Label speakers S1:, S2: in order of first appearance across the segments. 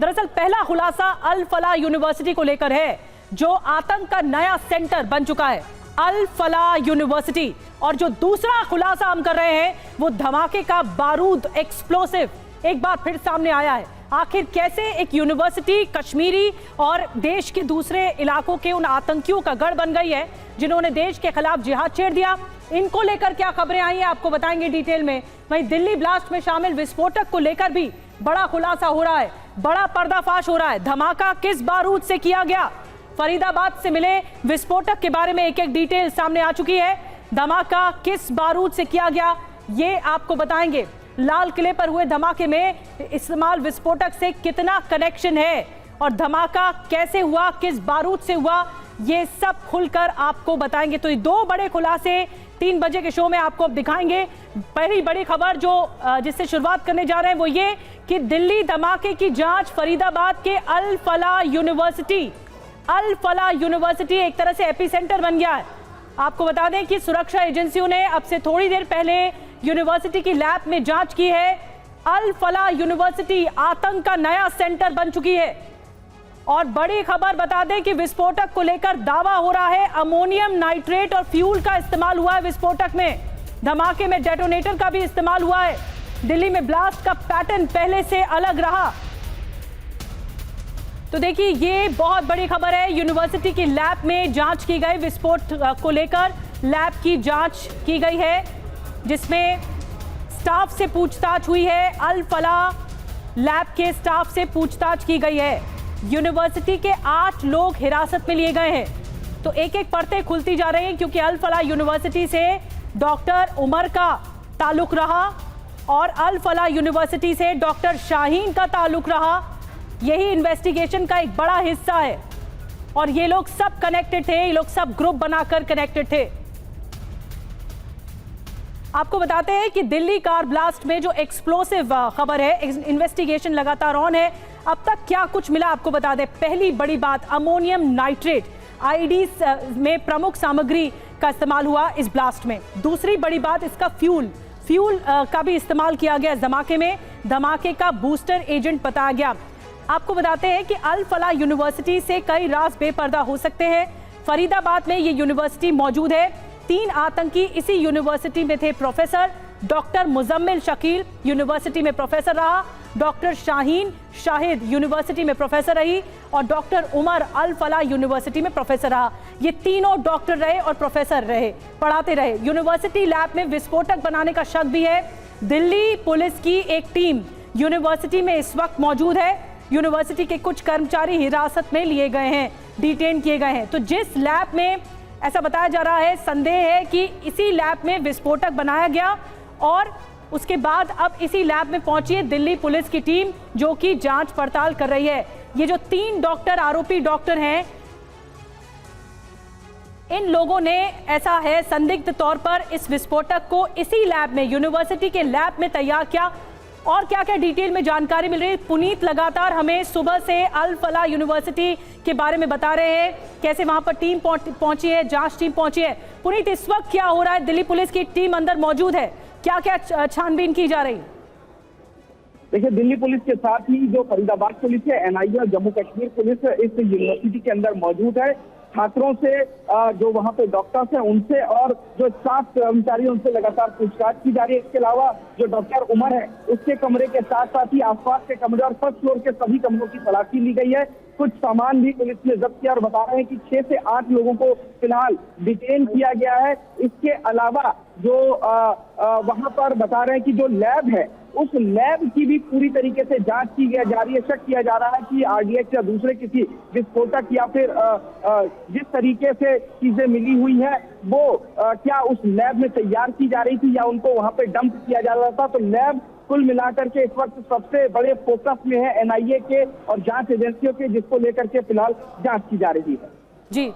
S1: दरअसल पहला खुलासा अल फलाह यूनिवर्सिटी को लेकर है, जो आतंक का नया सेंटर बन चुका है, अल फलाह यूनिवर्सिटी। और जो दूसरा खुलासा हम कर रहे हैं वो धमाके का बारूद, एक्सप्लोसिव एक बार फिर सामने आया है। आखिर कैसे एक यूनिवर्सिटी कश्मीरी और देश के दूसरे इलाकों के उन आतंकियों का गढ़ बन गई है जिन्होंने देश के खिलाफ जिहाद छेड़ दिया, इनको लेकर क्या खबरें आई हैं आपको बताएंगे डिटेल में। वहीं दिल्ली ब्लास्ट में शामिल विस्फोटक को लेकर भी बड़ा खुलासा हो रहा है, बड़ा पर्दाफाश हो रहा है। धमाका किस बारूद से किया गया, फरीदाबाद से मिले विस्फोटक के बारे में एक एक डिटेल सामने आ चुकी है। धमाका किस बारूद से किया गया ये आपको बताएंगे। लाल किले पर हुए धमाके में इस्तेमाल विस्फोटक से कितना कनेक्शन है और धमाका कैसे हुआ, किस बारूद से हुआ, ये सब खुलकर आपको बताएंगे। तो ये दो बड़े खुलासे 3 बजे के शो में आपको अब दिखाएंगे। पहली बड़ी खबर जो जिससे शुरुआत करने जा रहे हैं वो ये कि दिल्ली धमाके की जांच फरीदाबाद के अल फलाह यूनिवर्सिटी एक तरह से एपिसेंटर बन गया है। आपको बता दें कि सुरक्षा एजेंसियों ने अब से थोड़ी देर पहले यूनिवर्सिटी की लैब में जांच की है। अल फलाह यूनिवर्सिटी आतंक का नया सेंटर बन चुकी है। और बड़ी खबर बता दें कि विस्फोटक को लेकर दावा हो रहा है अमोनियम नाइट्रेट और फ्यूल का इस्तेमाल हुआ है विस्फोटक में। धमाके में डेटोनेटर का भी इस्तेमाल हुआ है। दिल्ली में ब्लास्ट का पैटर्न पहले से अलग रहा। तो देखिए ये बहुत बड़ी खबर है। यूनिवर्सिटी की लैब में जांच की गई, विस्फोट को लेकर लैब की जांच की गई है जिसमें स्टाफ से पूछताछ हुई है। अल फलाह लैब के स्टाफ से पूछताछ की गई है। यूनिवर्सिटी के 8 लोग हिरासत में लिए गए हैं। तो एक एक परतें खुलती जा रही हैं क्योंकि अल फलाह यूनिवर्सिटी से डॉक्टर उमर का ताल्लुक रहा और अल फलाह यूनिवर्सिटी से डॉक्टर शाहीन का ताल्लुक रहा। यही इन्वेस्टिगेशन का एक बड़ा हिस्सा है और ये लोग सब कनेक्टेड थे, ये लोग सब ग्रुप बनाकर कनेक्टेड थे। आपको बताते हैं कि दिल्ली कार ब्लास्ट में जो एक्सप्लोसिव खबर है, इन्वेस्टिगेशन लगातार ऑन है। अब तक क्या कुछ मिला आपको बता दें। पहली बड़ी बात, अमोनियम नाइट्रेट आईईडी में प्रमुख सामग्री का इस्तेमाल हुआ इस ब्लास्ट में। दूसरी बड़ी बात, इसका फ्यूल का भी इस्तेमाल किया गया इस धमाके में। धमाके का बूस्टर एजेंट बताया गया। आपको बताते हैं कि अल फलाह यूनिवर्सिटी से कई राज बेपर्दा हो सकते हैं। फरीदाबाद में ये यूनिवर्सिटी मौजूद है। 3 आतंकी इसी यूनिवर्सिटी में थे। Professor doctor Muzammil Shakeel university में प्रोफेसर रहा, डॉक्टर शाहीन शाहिद यूनिवर्सिटी में प्रोफेसर रही और डॉक्टर उमर अल फलाह यूनिवर्सिटी में प्रोफेसर रहा। ये तीनों डॉक्टर रहे और प्रोफेसर रहे, पढ़ाते रहे। यूनिवर्सिटी लैब में विस्फोटक बनाने का शक भी है। दिल्ली पुलिस की एक टीम यूनिवर्सिटी में इस वक्त मौजूद है। यूनिवर्सिटी के कुछ कर्मचारी हिरासत में लिए गए हैं, डिटेन किए गए हैं। तो जिस लैब में ऐसा बताया जा रहा है, संदेह है कि इसी लैब में विस्फोटक बनाया गया और उसके बाद अब इसी लैब में पहुंची है दिल्ली पुलिस की टीम जो कि जांच पड़ताल कर रही है। ये जो 3 डॉक्टर आरोपी डॉक्टर हैं, इन लोगों ने ऐसा है संदिग्ध तौर पर इस विस्फोटक को इसी लैब में, यूनिवर्सिटी के लैब में तैयार किया। और क्या क्या डिटेल में जानकारी मिल रही है, पुनीत लगातार हमें सुबह से अल फलाह यूनिवर्सिटी के बारे में बता रहे हैं, कैसे वहां पर टीम पहुंची है, जांच टीम पहुंची है। पुनीत, इस वक्त क्या हो रहा है? दिल्ली पुलिस की टीम अंदर मौजूद है, क्या क्या छानबीन की जा रही है?
S2: देखिए, दिल्ली पुलिस के साथ ही जो फरीदाबाद पुलिस है, एनआईए और जम्मू कश्मीर पुलिस इस यूनिवर्सिटी के अंदर मौजूद है। छात्रों से, जो वहां पे डॉक्टर्स हैं उनसे और जो स्टाफ कर्मचारी उनसे लगातार पूछताछ की जा रही है। इसके अलावा जो डॉक्टर उमर है उसके कमरे के साथ साथ ही आसपास के कमरे और फर्स्ट फ्लोर के सभी कमरों की तलाशी ली गई है। कुछ सामान भी पुलिस ने जब्त किया और बता रहे हैं कि 6 से 8 लोगों को फिलहाल डिटेन किया गया है। इसके अलावा जो वहां पर बता रहे हैं कि जो लैब है उस लैब की भी पूरी तरीके से जांच की जा रही है। शक किया जा रहा है कि आरडीएक्स या दूसरे किसी विस्फोटक या फिर जिस तरीके से चीजें मिली हुई है वो क्या उस लैब में तैयार की जा रही थी या उनको वहां पे डंप किया जा रहा था। तो लैब कुल मिलाकर के इस वक्त सबसे बड़े फोकस में है एनआईए के और जांच एजेंसियों के, जिसको लेकर के फिलहाल जांच की जा रही है।
S1: जी,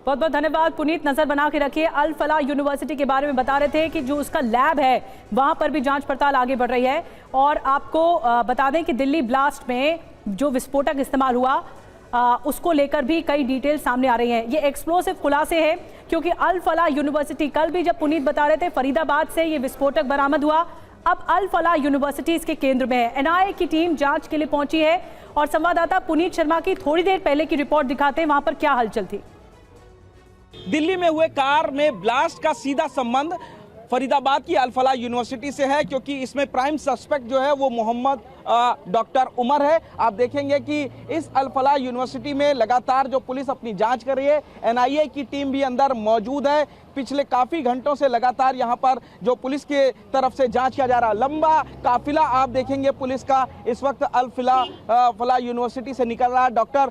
S1: बहुत बहुत धन्यवाद पुनीत। नजर बना के रखिए। अल फलाह यूनिवर्सिटी के बारे में बता रहे थे कि जो उसका लैब है वहां पर भी जांच पड़ताल आगे बढ़ रही है। और आपको बता दें कि दिल्ली ब्लास्ट में जो विस्फोटक इस्तेमाल हुआ उसको लेकर भी कई डिटेल सामने आ रही हैं। ये एक्सप्लोसिव खुलासे हैं क्योंकि अल फलाह यूनिवर्सिटी, कल भी जब पुनीत बता रहे थे फरीदाबाद से ये विस्फोटक बरामद हुआ। अब अल फलाह यूनिवर्सिटी इसके केंद्र में है। एनआईए की टीम जांच के लिए पहुंची है और संवाददाता पुनीत शर्मा की थोड़ी देर पहले की रिपोर्ट दिखाते हैं, वहां पर क्या हलचल थी।
S3: दिल्ली में हुए कार में ब्लास्ट का सीधा संबंध फरीदाबाद की अल फलाह यूनिवर्सिटी से है, क्योंकि इसमें प्राइम सस्पेक्ट जो है वो मोहम्मद डॉक्टर उमर है। आप देखेंगे कि इस अल फलाह यूनिवर्सिटी में लगातार जो पुलिस अपनी जांच कर रही है, एनआईए की टीम भी अंदर मौजूद है। पिछले काफी घंटों से लगातार यहां पर जो पुलिस के तरफ से जांच किया जा रहा है। लंबा काफिला आप देखेंगे पुलिस का इस वक्त अल फलाह यूनिवर्सिटी से निकल रहा है। डॉक्टर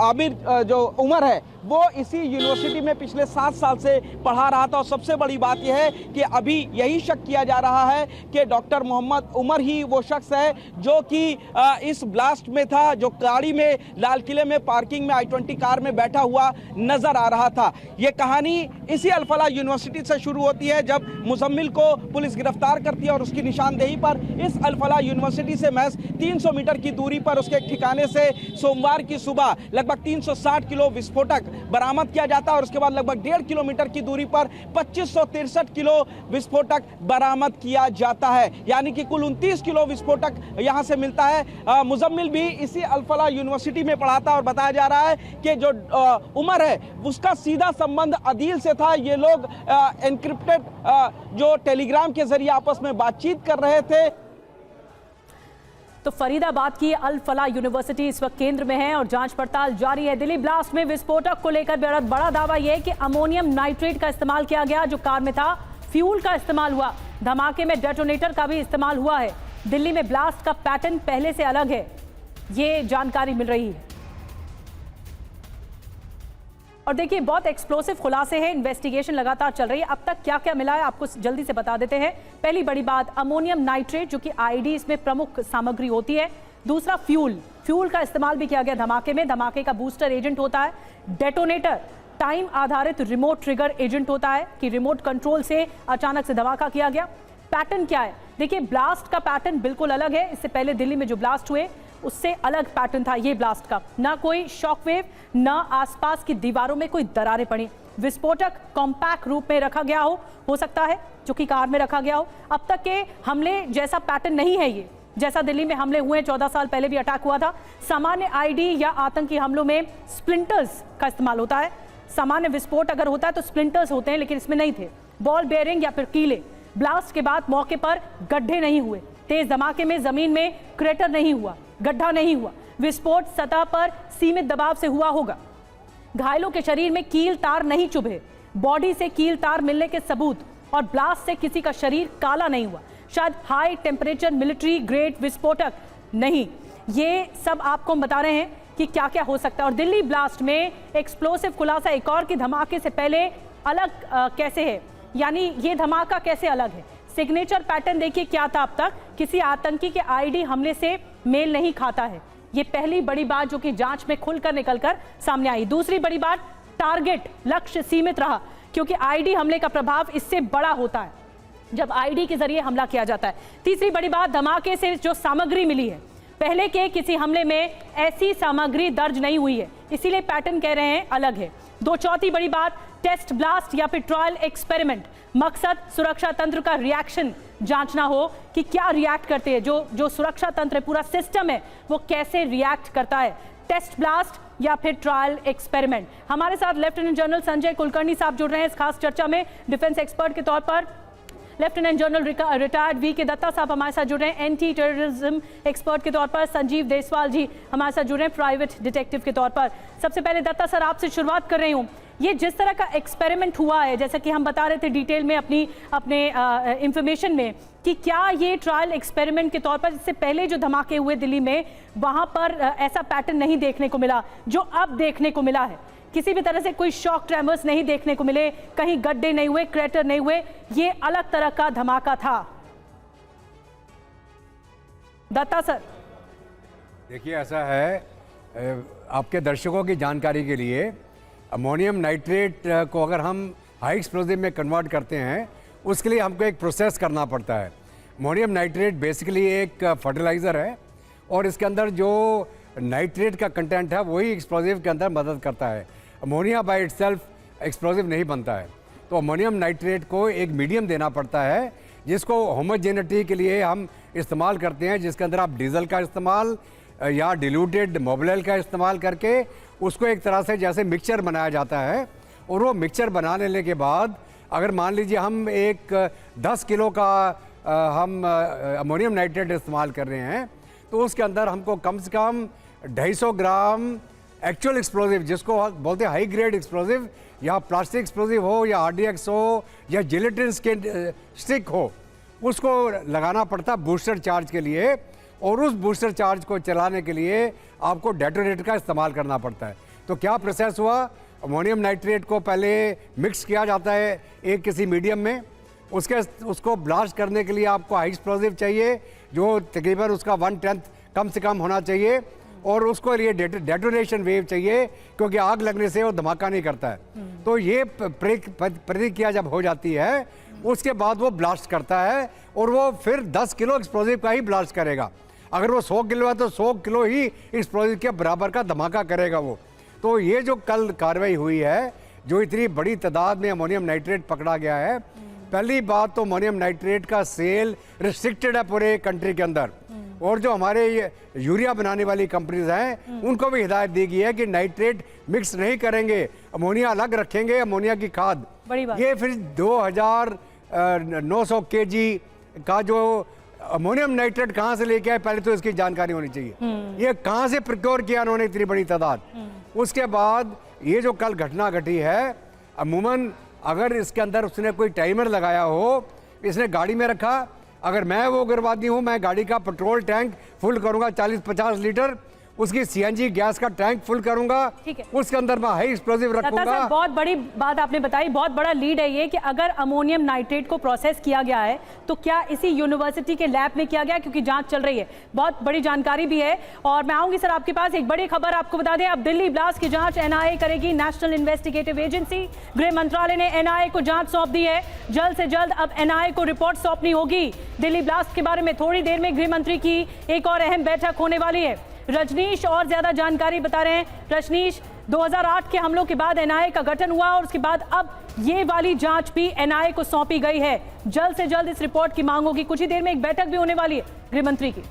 S3: आमिर जो उमर है वो इसी यूनिवर्सिटी में पिछले 7 साल से पढ़ा रहा था और सबसे बड़ी बात यह है कि अभी यही शक किया जा रहा है कि डॉक्टर मोहम्मद उमर ही वो शख्स है जो कि इस ब्लास्ट में था, जो गाड़ी में लाल किले में पार्किंग में I-20 कार में बैठा हुआ नजर आ रहा था। ये कहानी इसी अल फलाह यूनिवर्सिटी से शुरू होती है जब मुजम्मिल को पुलिस गिरफ्तार करती है और उसकी निशानदेही पर इस अल फलाह यूनिवर्सिटी से महज 300 मीटर की दूरी पर उसके ठिकाने से सोमवार की सुबह लगभग 360 किलो विस्फोटक बरामद किया जाता है और उसके बाद लगभग 1.5 किलोमीटर की दूरी पर 2563 किलो विस्फोटक बरामद किया जाता है, यानी कि कुल 29 किलो विस्फोटक यहां से मिलता है। मुजम्मिल भी इसी अल फलाह यूनिवर्सिटी में पढ़ाता और बताया जा रहा है कि जो उमर है उसका सीधा संबंध अदील से था। ये लोग एनक्रिप्टेड जो टेलीग्राम के जरिए आपस में बातचीत कर रहे थे।
S1: तो फरीदाबाद की अल फलाह यूनिवर्सिटी इस वक्त केंद्र में है और जांच पड़ताल जारी है। दिल्ली ब्लास्ट में विस्फोटक को लेकर बेहद बड़ा दावा यह है कि अमोनियम नाइट्रेट का इस्तेमाल किया गया, जो कार में था। फ्यूल का इस्तेमाल हुआ, धमाके में डेटोनेटर का भी इस्तेमाल हुआ है। दिल्ली में ब्लास्ट का पैटर्न पहले से अलग है, ये जानकारी मिल रही है। और देखिए बहुत एक्सप्लोसिव खुलासे हैं, इन्वेस्टिगेशन लगातार चल रही है। अब तक क्या क्या मिला है आपको जल्दी से बता देते हैं। पहली बड़ी बात, अमोनियम नाइट्रेट जो कि आईडी इसमें प्रमुख सामग्री होती है। दूसरा, फ्यूल का इस्तेमाल भी किया गया धमाके में। धमाके का बूस्टर एजेंट होता है। डेटोनेटर टाइम आधारित रिमोट ट्रिगर एजेंट होता है कि रिमोट कंट्रोल से अचानक से धमाका किया गया। पैटर्न क्या है? देखिए ब्लास्ट का पैटर्न बिल्कुल अलग है। इससे पहले दिल्ली में जो ब्लास्ट हुए उससे अलग पैटर्न था ये ब्लास्ट का। ना कोई शॉकवेव, ना आसपास की दीवारों में कोई दरारें पड़ी। विस्फोटक कॉम्पैक्ट रूप में रखा गया हो सकता है, जो कि कार में रखा गया हो। अब तक के हमले जैसा पैटर्न नहीं है ये, जैसा दिल्ली में हमले हुए 14 साल पहले भी अटैक हुआ था। सामान्य आईडी या आतंकी हमलों में स्प्लिंटर्स का इस्तेमाल होता है। सामान्य विस्फोट अगर होता है तो स्प्लिंटर्स होते हैं, लेकिन इसमें नहीं थे। बॉल बेयरिंग या फिर कीले। ब्लास्ट के बाद मौके पर गड्ढे नहीं हुए। तेज धमाके में जमीन में क्रेटर नहीं हुआ, गड्ढा नहीं हुआ। विस्फोट सतह पर सीमित दबाव से हुआ होगा। घायलों के शरीर में कील तार नहीं चुभे। बॉडी से कील तार मिलने के सबूत, और ब्लास्ट से किसी का शरीर काला नहीं हुआ। शायद हाई टेम्परेचर मिलिट्री ग्रेड विस्फोटक नहीं। ये सब आपको हम बता रहे हैं कि क्या क्या हो सकता है। और दिल्ली ब्लास्ट में एक्सप्लोसिव खुलासा एक और कि धमाके से पहले अलग कैसे है, यानी ये धमाका कैसे अलग है। सिग्नेचर पैटर्न देखिए क्या था अब तक, किसी आतंकी के आईडी हमले से मेल नहीं खाता है। ये पहली बड़ी बात जो कि जांच में खुलकर निकलकर सामने आई। दूसरी बड़ी बात, टारगेट लक्ष्य सीमित रहा, क्योंकि आईडी हमले का प्रभाव इससे बड़ा होता है जब आईडी के जरिए हमला किया जाता है। तीसरी बड़ी बात, धमाके से जो सामग्री मिली है, पहले के किसी हमले में ऐसी सामग्री दर्ज नहीं हुई है, इसीलिए पैटर्न कह रहे हैं अलग है। चौथी बड़ी बात, टेस्ट ब्लास्ट या फिर ट्रायल एक्सपेरिमेंट। मकसद सुरक्षा तंत्र का रिएक्शन जांचना हो कि क्या रिएक्ट करते हैं, जो सुरक्षा तंत्र पूरा सिस्टम है वो कैसे रिएक्ट करता है। टेस्ट ब्लास्ट या फिर ट्रायल एक्सपेरिमेंट। हमारे साथ लेफ्टिनेंट जनरल संजय कुलकर्णी साहब जुड़ रहे हैं इस खास चर्चा में डिफेंस एक्सपर्ट के तौर पर। Lieutenant general retired V K. Dutta साहब हमारे साथ जुड़ रहे हैं एंटी टेररिज्म एक्सपर्ट के तौर पर। संजीव देसवाल जी हमारे साथ जुड़ रहे हैं प्राइवेट डिटेक्टिव के तौर पर। सबसे पहले दत्ता सर आपसे शुरुआत कर रही हूँ। ये जिस तरह का एक्सपेरिमेंट हुआ है, जैसा कि हम बता रहे थे डिटेल में अपने इंफॉर्मेशन में, कि क्या ये ट्रायल एक्सपेरिमेंट के तौर पर, इससे पहले जो धमाके हुए दिल्ली में वहाँ पर ऐसा पैटर्न नहीं देखने को मिला जो अब देखने को मिला है। किसी भी तरह से कोई शॉक ट्रेमर्स नहीं देखने को मिले, कहीं गड्ढे नहीं हुए, क्रेटर नहीं हुए। ये अलग तरह का धमाका था। दत्ता सर
S4: देखिए, ऐसा है, आपके दर्शकों की जानकारी के लिए, अमोनियम नाइट्रेट को अगर हम हाई एक्सप्लोजिव में कन्वर्ट करते हैं उसके लिए हमको एक प्रोसेस करना पड़ता है। अमोनियम नाइट्रेट बेसिकली एक फर्टिलाइज़र है और इसके अंदर जो नाइट्रेट का कंटेंट है वही एक्सप्लोजिव के अंदर मदद करता है। अमोनिया बाय इटसेल्फ एक्सप्लोजिव नहीं बनता है, तो अमोनियम नाइट्रेट को एक मीडियम देना पड़ता है जिसको होमोजेनिटी के लिए हम इस्तेमाल करते हैं, जिसके अंदर आप डीजल का इस्तेमाल या डिल्यूटेड मोबिल का इस्तेमाल करके उसको एक तरह से जैसे मिक्सचर बनाया जाता है। और वो मिक्सचर बना लेने के बाद अगर मान लीजिए हम एक 10 किलो का हम अमोनियम नाइट्रेट इस्तेमाल कर रहे हैं, तो उसके अंदर हमको कम से कम 250 ग्राम एक्चुअल एक्सप्लोजिव, जिसको बोलते हैं हाई ग्रेड एक्सप्लोजिव, या प्लास्टिक एक्सप्लोजिव हो या RDX हो या जिलेटिन स्टिक हो, उसको लगाना पड़ता बूस्टर चार्ज के लिए। और उस बूस्टर चार्ज को चलाने के लिए आपको डेटोनेटर का इस्तेमाल करना पड़ता है। तो क्या प्रोसेस हुआ, अमोनियम नाइट्रेट को पहले मिक्स किया जाता है एक किसी मीडियम में, उसको ब्लास्ट करने के लिए आपको हाई एक्सप्लोजिव चाहिए जो तकरीबन उसका 1/10 कम से कम होना चाहिए, और उसको लिए डेटोनेशन वेव चाहिए क्योंकि आग लगने से वो धमाका नहीं करता है। तो ये प्रतिक्रिया जब हो जाती है उसके बाद वो ब्लास्ट करता है, और वो फिर 10 किलो एक्सप्लोजिव का ही ब्लास्ट करेगा। अगर वो 100 किलो है तो 100 किलो ही एक्सप्लोजिव के बराबर का धमाका करेगा वो। तो ये जो कल कार्रवाई हुई है, जो इतनी बड़ी तादाद में अमोनियम नाइट्रेट पकड़ा गया है, पहली बात तो अमोनियम नाइट्रेट का सेल रिस्ट्रिक्टेड है पूरे कंट्री के अंदर। और जो हमारे यूरिया बनाने वाली कंपनीज हैं उनको भी हिदायत दी गई है कि नाइट्रेट मिक्स नहीं करेंगे, अमोनिया अलग रखेंगे, अमोनिया की खाद। ये फिर 2900 kg का जो अमोनियम नाइट्रेट कहाँ से लेके आए, पहले तो इसकी जानकारी होनी चाहिए। ये कहाँ से प्रोक्योर किया उन्होंने इतनी बड़ी तादाद। उसके बाद ये जो कल घटना घटी है, अमूमन अगर इसके अंदर उसने कोई टाइमर लगाया हो, इसने गाड़ी में रखा, अगर मैं वो उग्रवादी हूँ, मैं गाड़ी का पेट्रोल टैंक फुल करूंगा 40-50 लीटर, उसकी CNG गैस का टैंक फुल करूंगा, उसके अंदर मैं हाई एक्सप्लोजिव रखूंगा।
S1: बहुत बड़ी बात आपने बताई, बहुत बड़ा लीड है ये कि अगर अमोनियम नाइट्रेट को प्रोसेस किया गया है तो क्या इसी यूनिवर्सिटी के लैब में किया गया, क्योंकि जांच चल रही है। बहुत बड़ी जानकारी भी है। और मैं आऊंगी सर आपके पास, एक बड़ी खबर आपको बता दें, अब दिल्ली ब्लास्ट की जांच NIA करेगी, नेशनल इन्वेस्टिगेटिव एजेंसी। गृह मंत्रालय ने NIA को जांच सौंप दी है। जल्द से जल्द अब NIA को रिपोर्ट सौंपनी होगी। दिल्ली ब्लास्ट के बारे में थोड़ी देर में गृह मंत्री की एक और अहम बैठक होने वाली है। रजनीश और ज्यादा जानकारी बता रहे हैं। रजनीश, 2008 के हमलों के बाद NIA का गठन हुआ और उसके बाद अब ये वाली जांच भी NIA को सौंपी गई है। जल्द से जल्द इस रिपोर्ट की मांग होगी। कुछ ही देर में एक बैठक भी होने वाली है गृह मंत्री की।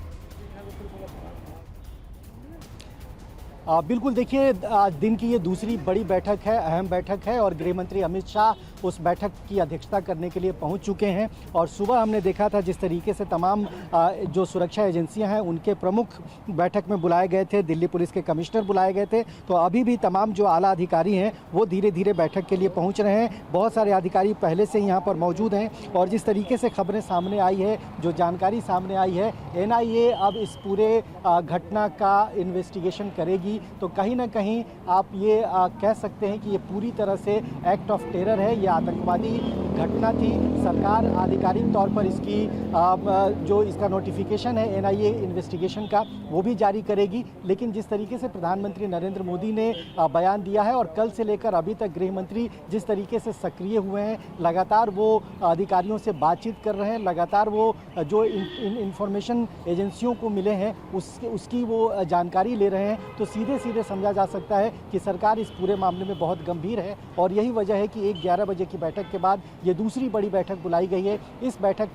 S5: बिल्कुल, देखिए दिन की ये दूसरी बड़ी बैठक है, अहम बैठक है, और गृह मंत्री अमित शाह उस बैठक की अध्यक्षता करने के लिए पहुंच चुके हैं। और सुबह हमने देखा था जिस तरीके से तमाम जो सुरक्षा एजेंसियां हैं उनके प्रमुख बैठक में बुलाए गए थे, दिल्ली पुलिस के कमिश्नर बुलाए गए थे। तो अभी भी तमाम जो आला अधिकारी हैं वो धीरे धीरे बैठक के लिए पहुंच रहे हैं। बहुत सारे अधिकारी पहले से यहाँ पर मौजूद हैं। और जिस तरीके से खबरें सामने आई है, जो जानकारी सामने आई है, NIA अब इस पूरे घटना का इन्वेस्टिगेशन करेगी। तो कहीं ना कहीं आप ये कह सकते हैं कि ये पूरी तरह से एक्ट ऑफ टेरर है, ये आतंकवादी घटना थी। सरकार आधिकारिक तौर पर इसकी जो इसका नोटिफिकेशन है NIA इन्वेस्टिगेशन का वो भी जारी करेगी। लेकिन जिस तरीके से प्रधानमंत्री नरेंद्र मोदी ने बयान दिया है और कल से लेकर अभी तक गृह मंत्री जिस तरीके से सक्रिय हुए हैं, लगातार वो अधिकारियों से बातचीत कर रहे हैं, लगातार वो जो इंफॉर्मेशन एजेंसियों को मिले हैं उसकी वो जानकारी ले रहे हैं। तो सीधे सीधे समझा जा सकता है कि सरकार इस पूरे मामले में बहुत गंभीर है। और यही वजह है कि 11 बजे की बैठक के बाद ये दूसरी बड़ी बैठक बुलाई गई है। इस बैठक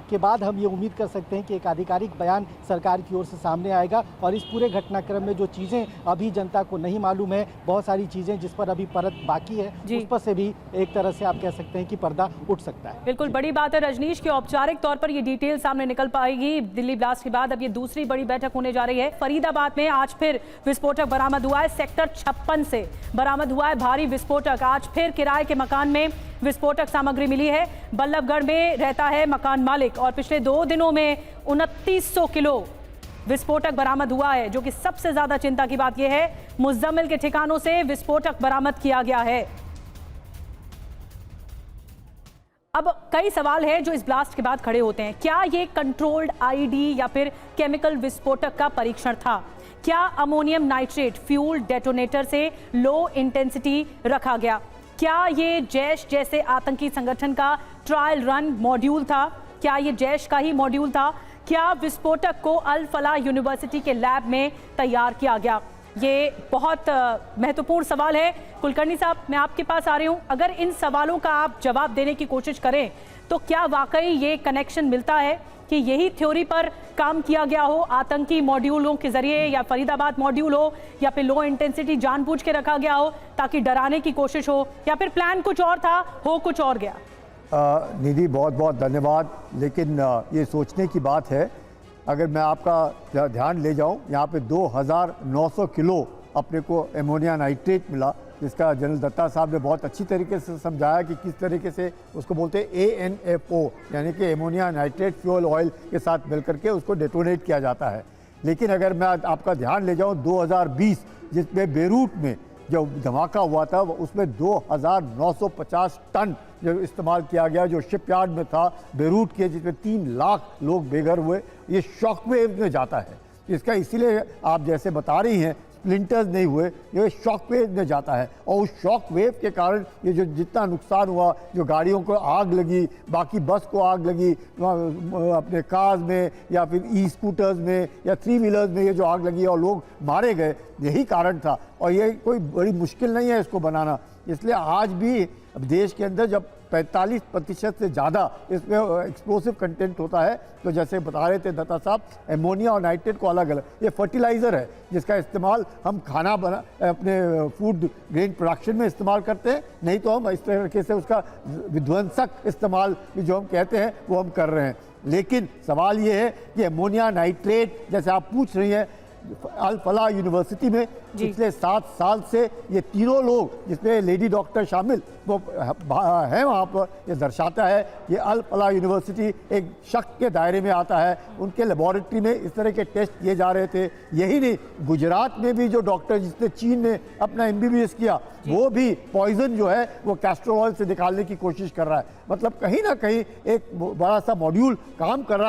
S5: के बाद हम ये उम्मीद कर सकते हैं कि एक आधिकारिक बयान सरकार की ओर से सामने आएगा। और इस पूरे घटनाक्रम में जो चीज़ें अभी जनता को नहीं मालूम है, बहुत सारी चीज़ें जिस पर अभी परत बाकी है, उस पर से भी एक तरह से आप कह सकते हैं कि पर्दा उठ सकता है।
S1: बिल्कुल बड़ी बात है रजनीश की औपचारिक तौर पर ये डिटेल सामने निकल पाएगी। दिल्ली ब्लास्ट के बाद अब ये दूसरी बड़ी बैठक होने जा रही है। फरीदाबाद में आज फिर विस्फोटक बरामद हुआ है। सेक्टर 56 से बरामद हुआ है भारी विस्फोटक। आज फिर किराए के मकान में विस्फोटक सामग्री मिली है। बल्लभगढ़ में रहता है मकान मालिक और पिछले 2 दिनों में 2900 किलो विस्फोटक बरामद हुआ है। जो कि सबसे ज्यादा चिंता की बात यह है, मुज़्ज़मिल के ठिकानों से विस्फोटक बरामद किया गया है। अब कई सवाल हैं जो इस ब्लास्ट के बाद खड़े होते हैं। क्या ये कंट्रोल्ड IED या फिर केमिकल विस्फोटक का परीक्षण था? क्या अमोनियम नाइट्रेट फ्यूल डेटोनेटर से लो इंटेंसिटी रखा गया? क्या ये जैश जैसे आतंकी संगठन का ट्रायल रन मॉड्यूल था? क्या ये जैश का ही मॉड्यूल था? क्या विस्फोटक को अल फलाह यूनिवर्सिटी के लैब में तैयार किया गया? ये बहुत महत्वपूर्ण सवाल है। कुलकर्णी साहब, मैं आपके पास आ रही हूँ। अगर इन सवालों का आप जवाब देने की कोशिश करें तो क्या वाकई ये कनेक्शन मिलता है कि यही थ्योरी पर काम किया गया हो, आतंकी मॉड्यूलों के जरिए, या फरीदाबाद मॉड्यूल हो, या फिर लो इंटेंसिटी जानबूझ के रखा गया हो ताकि डराने की कोशिश हो, या फिर प्लान कुछ और था, हो कुछ और गया?
S6: निधि, बहुत बहुत धन्यवाद। लेकिन ये सोचने की बात है, अगर मैं आपका ध्यान ले जाऊं, यहाँ पे 2900 किलो अपने को एमोनिया नाइट्रेट मिला, जिसका जनरल दत्ता साहब ने बहुत अच्छी तरीके से समझाया कि किस तरीके से उसको बोलते हैं ANFO, यानी कि एमोनिया नाइट्रेट फ्यूल ऑयल के साथ मिलकर के उसको डेटोनेट किया जाता है। लेकिन अगर मैं आपका ध्यान ले जाऊं 2020 जिसमें बेरूट में जो धमाका हुआ था, उसमें 2950 टन जो इस्तेमाल किया गया, जो शिपयार्ड में था बेरूट के, जिसमें 3 लाख लोग बेघर हुए। ये शॉकवेव में जाता है। इसका इसीलिए आप जैसे बता रही हैं स्प्लिंटर्स नहीं हुए, ये शॉक वेव में जाता है, और उस शॉक वेव के कारण ये जो जितना नुकसान हुआ, जो गाड़ियों को आग लगी, बाकी बस को आग लगी, अपने कार्स में या फिर ई-स्कूटर्स में या 3 व्हीलर्स में ये जो आग लगी और लोग मारे गए, यही कारण था। और ये कोई बड़ी मुश्किल नहीं है इसको बनाना। इसलिए आज भी देश के अंदर जब 45% से ज़्यादा इसमें एक्सप्लोसिव कंटेंट होता है, तो जैसे बता रहे थे दत्ता साहब, एमोनिया और नाइट्रेट को अलग अलग, ये फर्टिलाइज़र है जिसका इस्तेमाल हम खाना बना अपने फूड ग्रेन प्रोडक्शन में इस्तेमाल करते हैं, नहीं तो हम इस तरीके से उसका विध्वंसक इस्तेमाल जो हम कहते हैं वो हम कर रहे हैं। लेकिन सवाल ये है कि एमोनिया नाइट्रेट जैसे आप पूछ रही हैं, अल फलाह यूनिवर्सिटी में पिछले 7 साल से ये तीनों लोग, जिसमें लेडी डॉक्टर शामिल, वो हैं वहाँ पर, ये दर्शाता है कि अल फलाह यूनिवर्सिटी एक शक के दायरे में आता है। उनके लेबॉरेटरी में इस तरह के टेस्ट किए जा रहे थे। यही नहीं, गुजरात में भी जो डॉक्टर जिसने चीन में अपना MBBS किया, वो भी पॉइजन जो है वो कैस्टर ऑयल से निकालने की कोशिश कर रहा है। मतलब कहीं ना कहीं एक बड़ा सा मॉड्यूल काम कर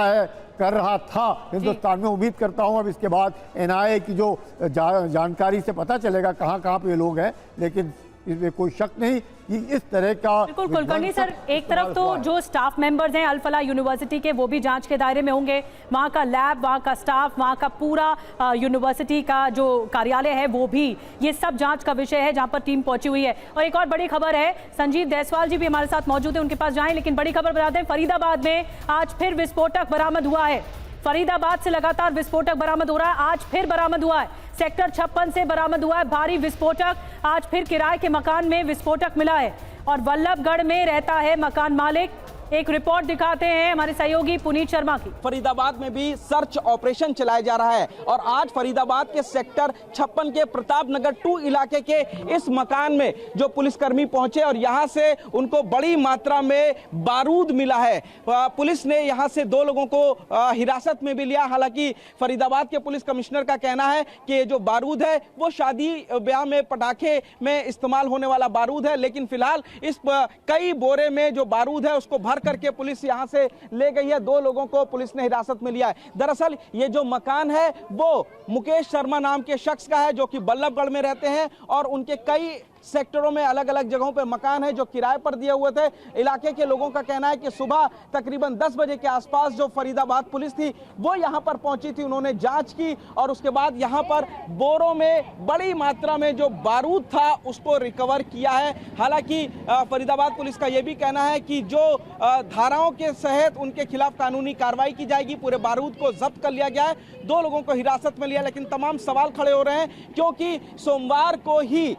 S6: रहा था हिंदुस्तान में। उम्मीद करता हूँ अब इसके बाद NIA की जो जानकारी से पता चलेगा कहाँ कहाँ पे लोग हैं, लेकिन इसमें कोई शक नहीं कि इस तरह का।
S1: बिल्कुल कुलकर्णी सर, एक तरफ तो जो स्टाफ मेंबर्स हैं अल फलाह यूनिवर्सिटी के, वो भी जांच के दायरे में होंगे, वहाँ का लैब, वहाँ का स्टाफ, वहाँ का पूरा यूनिवर्सिटी का जो कार्यालय है वो भी, ये सब जांच का विषय है जहाँ पर टीम पहुंची हुई है। और एक और बड़ी खबर है, संजीव देसवाल जी भी हमारे साथ मौजूद है, उनके पास जाएं, लेकिन बड़ी खबर बताते हैं, फरीदाबाद में आज फिर विस्फोटक बरामद हुआ है। फरीदाबाद से लगातार विस्फोटक बरामद हो रहा है, आज फिर बरामद हुआ है। सेक्टर 56 से बरामद हुआ है भारी विस्फोटक। आज फिर किराए के मकान में विस्फोटक मिला है और वल्लभगढ़ में रहता है मकान मालिक। एक रिपोर्ट दिखाते हैं हमारे सहयोगी पुनीत शर्मा की।
S3: फरीदाबाद में भी सर्च ऑपरेशन चलाया जा रहा है और आज फरीदाबाद के सेक्टर 56 के प्रताप नगर 2 इलाके के इस मकान में जो पुलिसकर्मी पहुंचे और यहां से उनको बड़ी मात्रा में बारूद मिला है। पुलिस ने यहां से 2 लोगों को हिरासत में भी लिया। हालांकि फरीदाबाद के पुलिस कमिश्नर का कहना है कि ये जो बारूद है वो शादी ब्याह में पटाखे में इस्तेमाल होने वाला बारूद है, लेकिन फिलहाल इस कई बोरे में जो बारूद है उसको भर करके पुलिस यहां से ले गई है। 2 लोगों को पुलिस ने हिरासत में लिया है। दरअसल ये जो मकान है वो मुकेश शर्मा नाम के शख्स का है, जो कि बल्लभगढ़ में रहते हैं और उनके कई सेक्टरों में अलग अलग जगहों पे मकान है जो किराए पर दिए हुए थे। इलाके के लोगों का कहना है कि सुबह तकरीबन 10 बजे के आसपास जो फरीदाबाद पुलिस थी वो यहां पर पहुंची थी, उन्होंने जांच की और उसके बाद यहां पर बोरों में बड़ी मात्रा में जो बारूद था उसको रिकवर किया है। हालांकि फरीदाबाद पुलिस का यह भी कहना है कि जो धाराओं के तहत उनके खिलाफ कानूनी कार्रवाई की जाएगी। पूरे बारूद को जब्त कर लिया गया है, 2 लोगों को हिरासत में लिया, लेकिन तमाम सवाल खड़े हो रहे हैं क्योंकि सोमवार को ही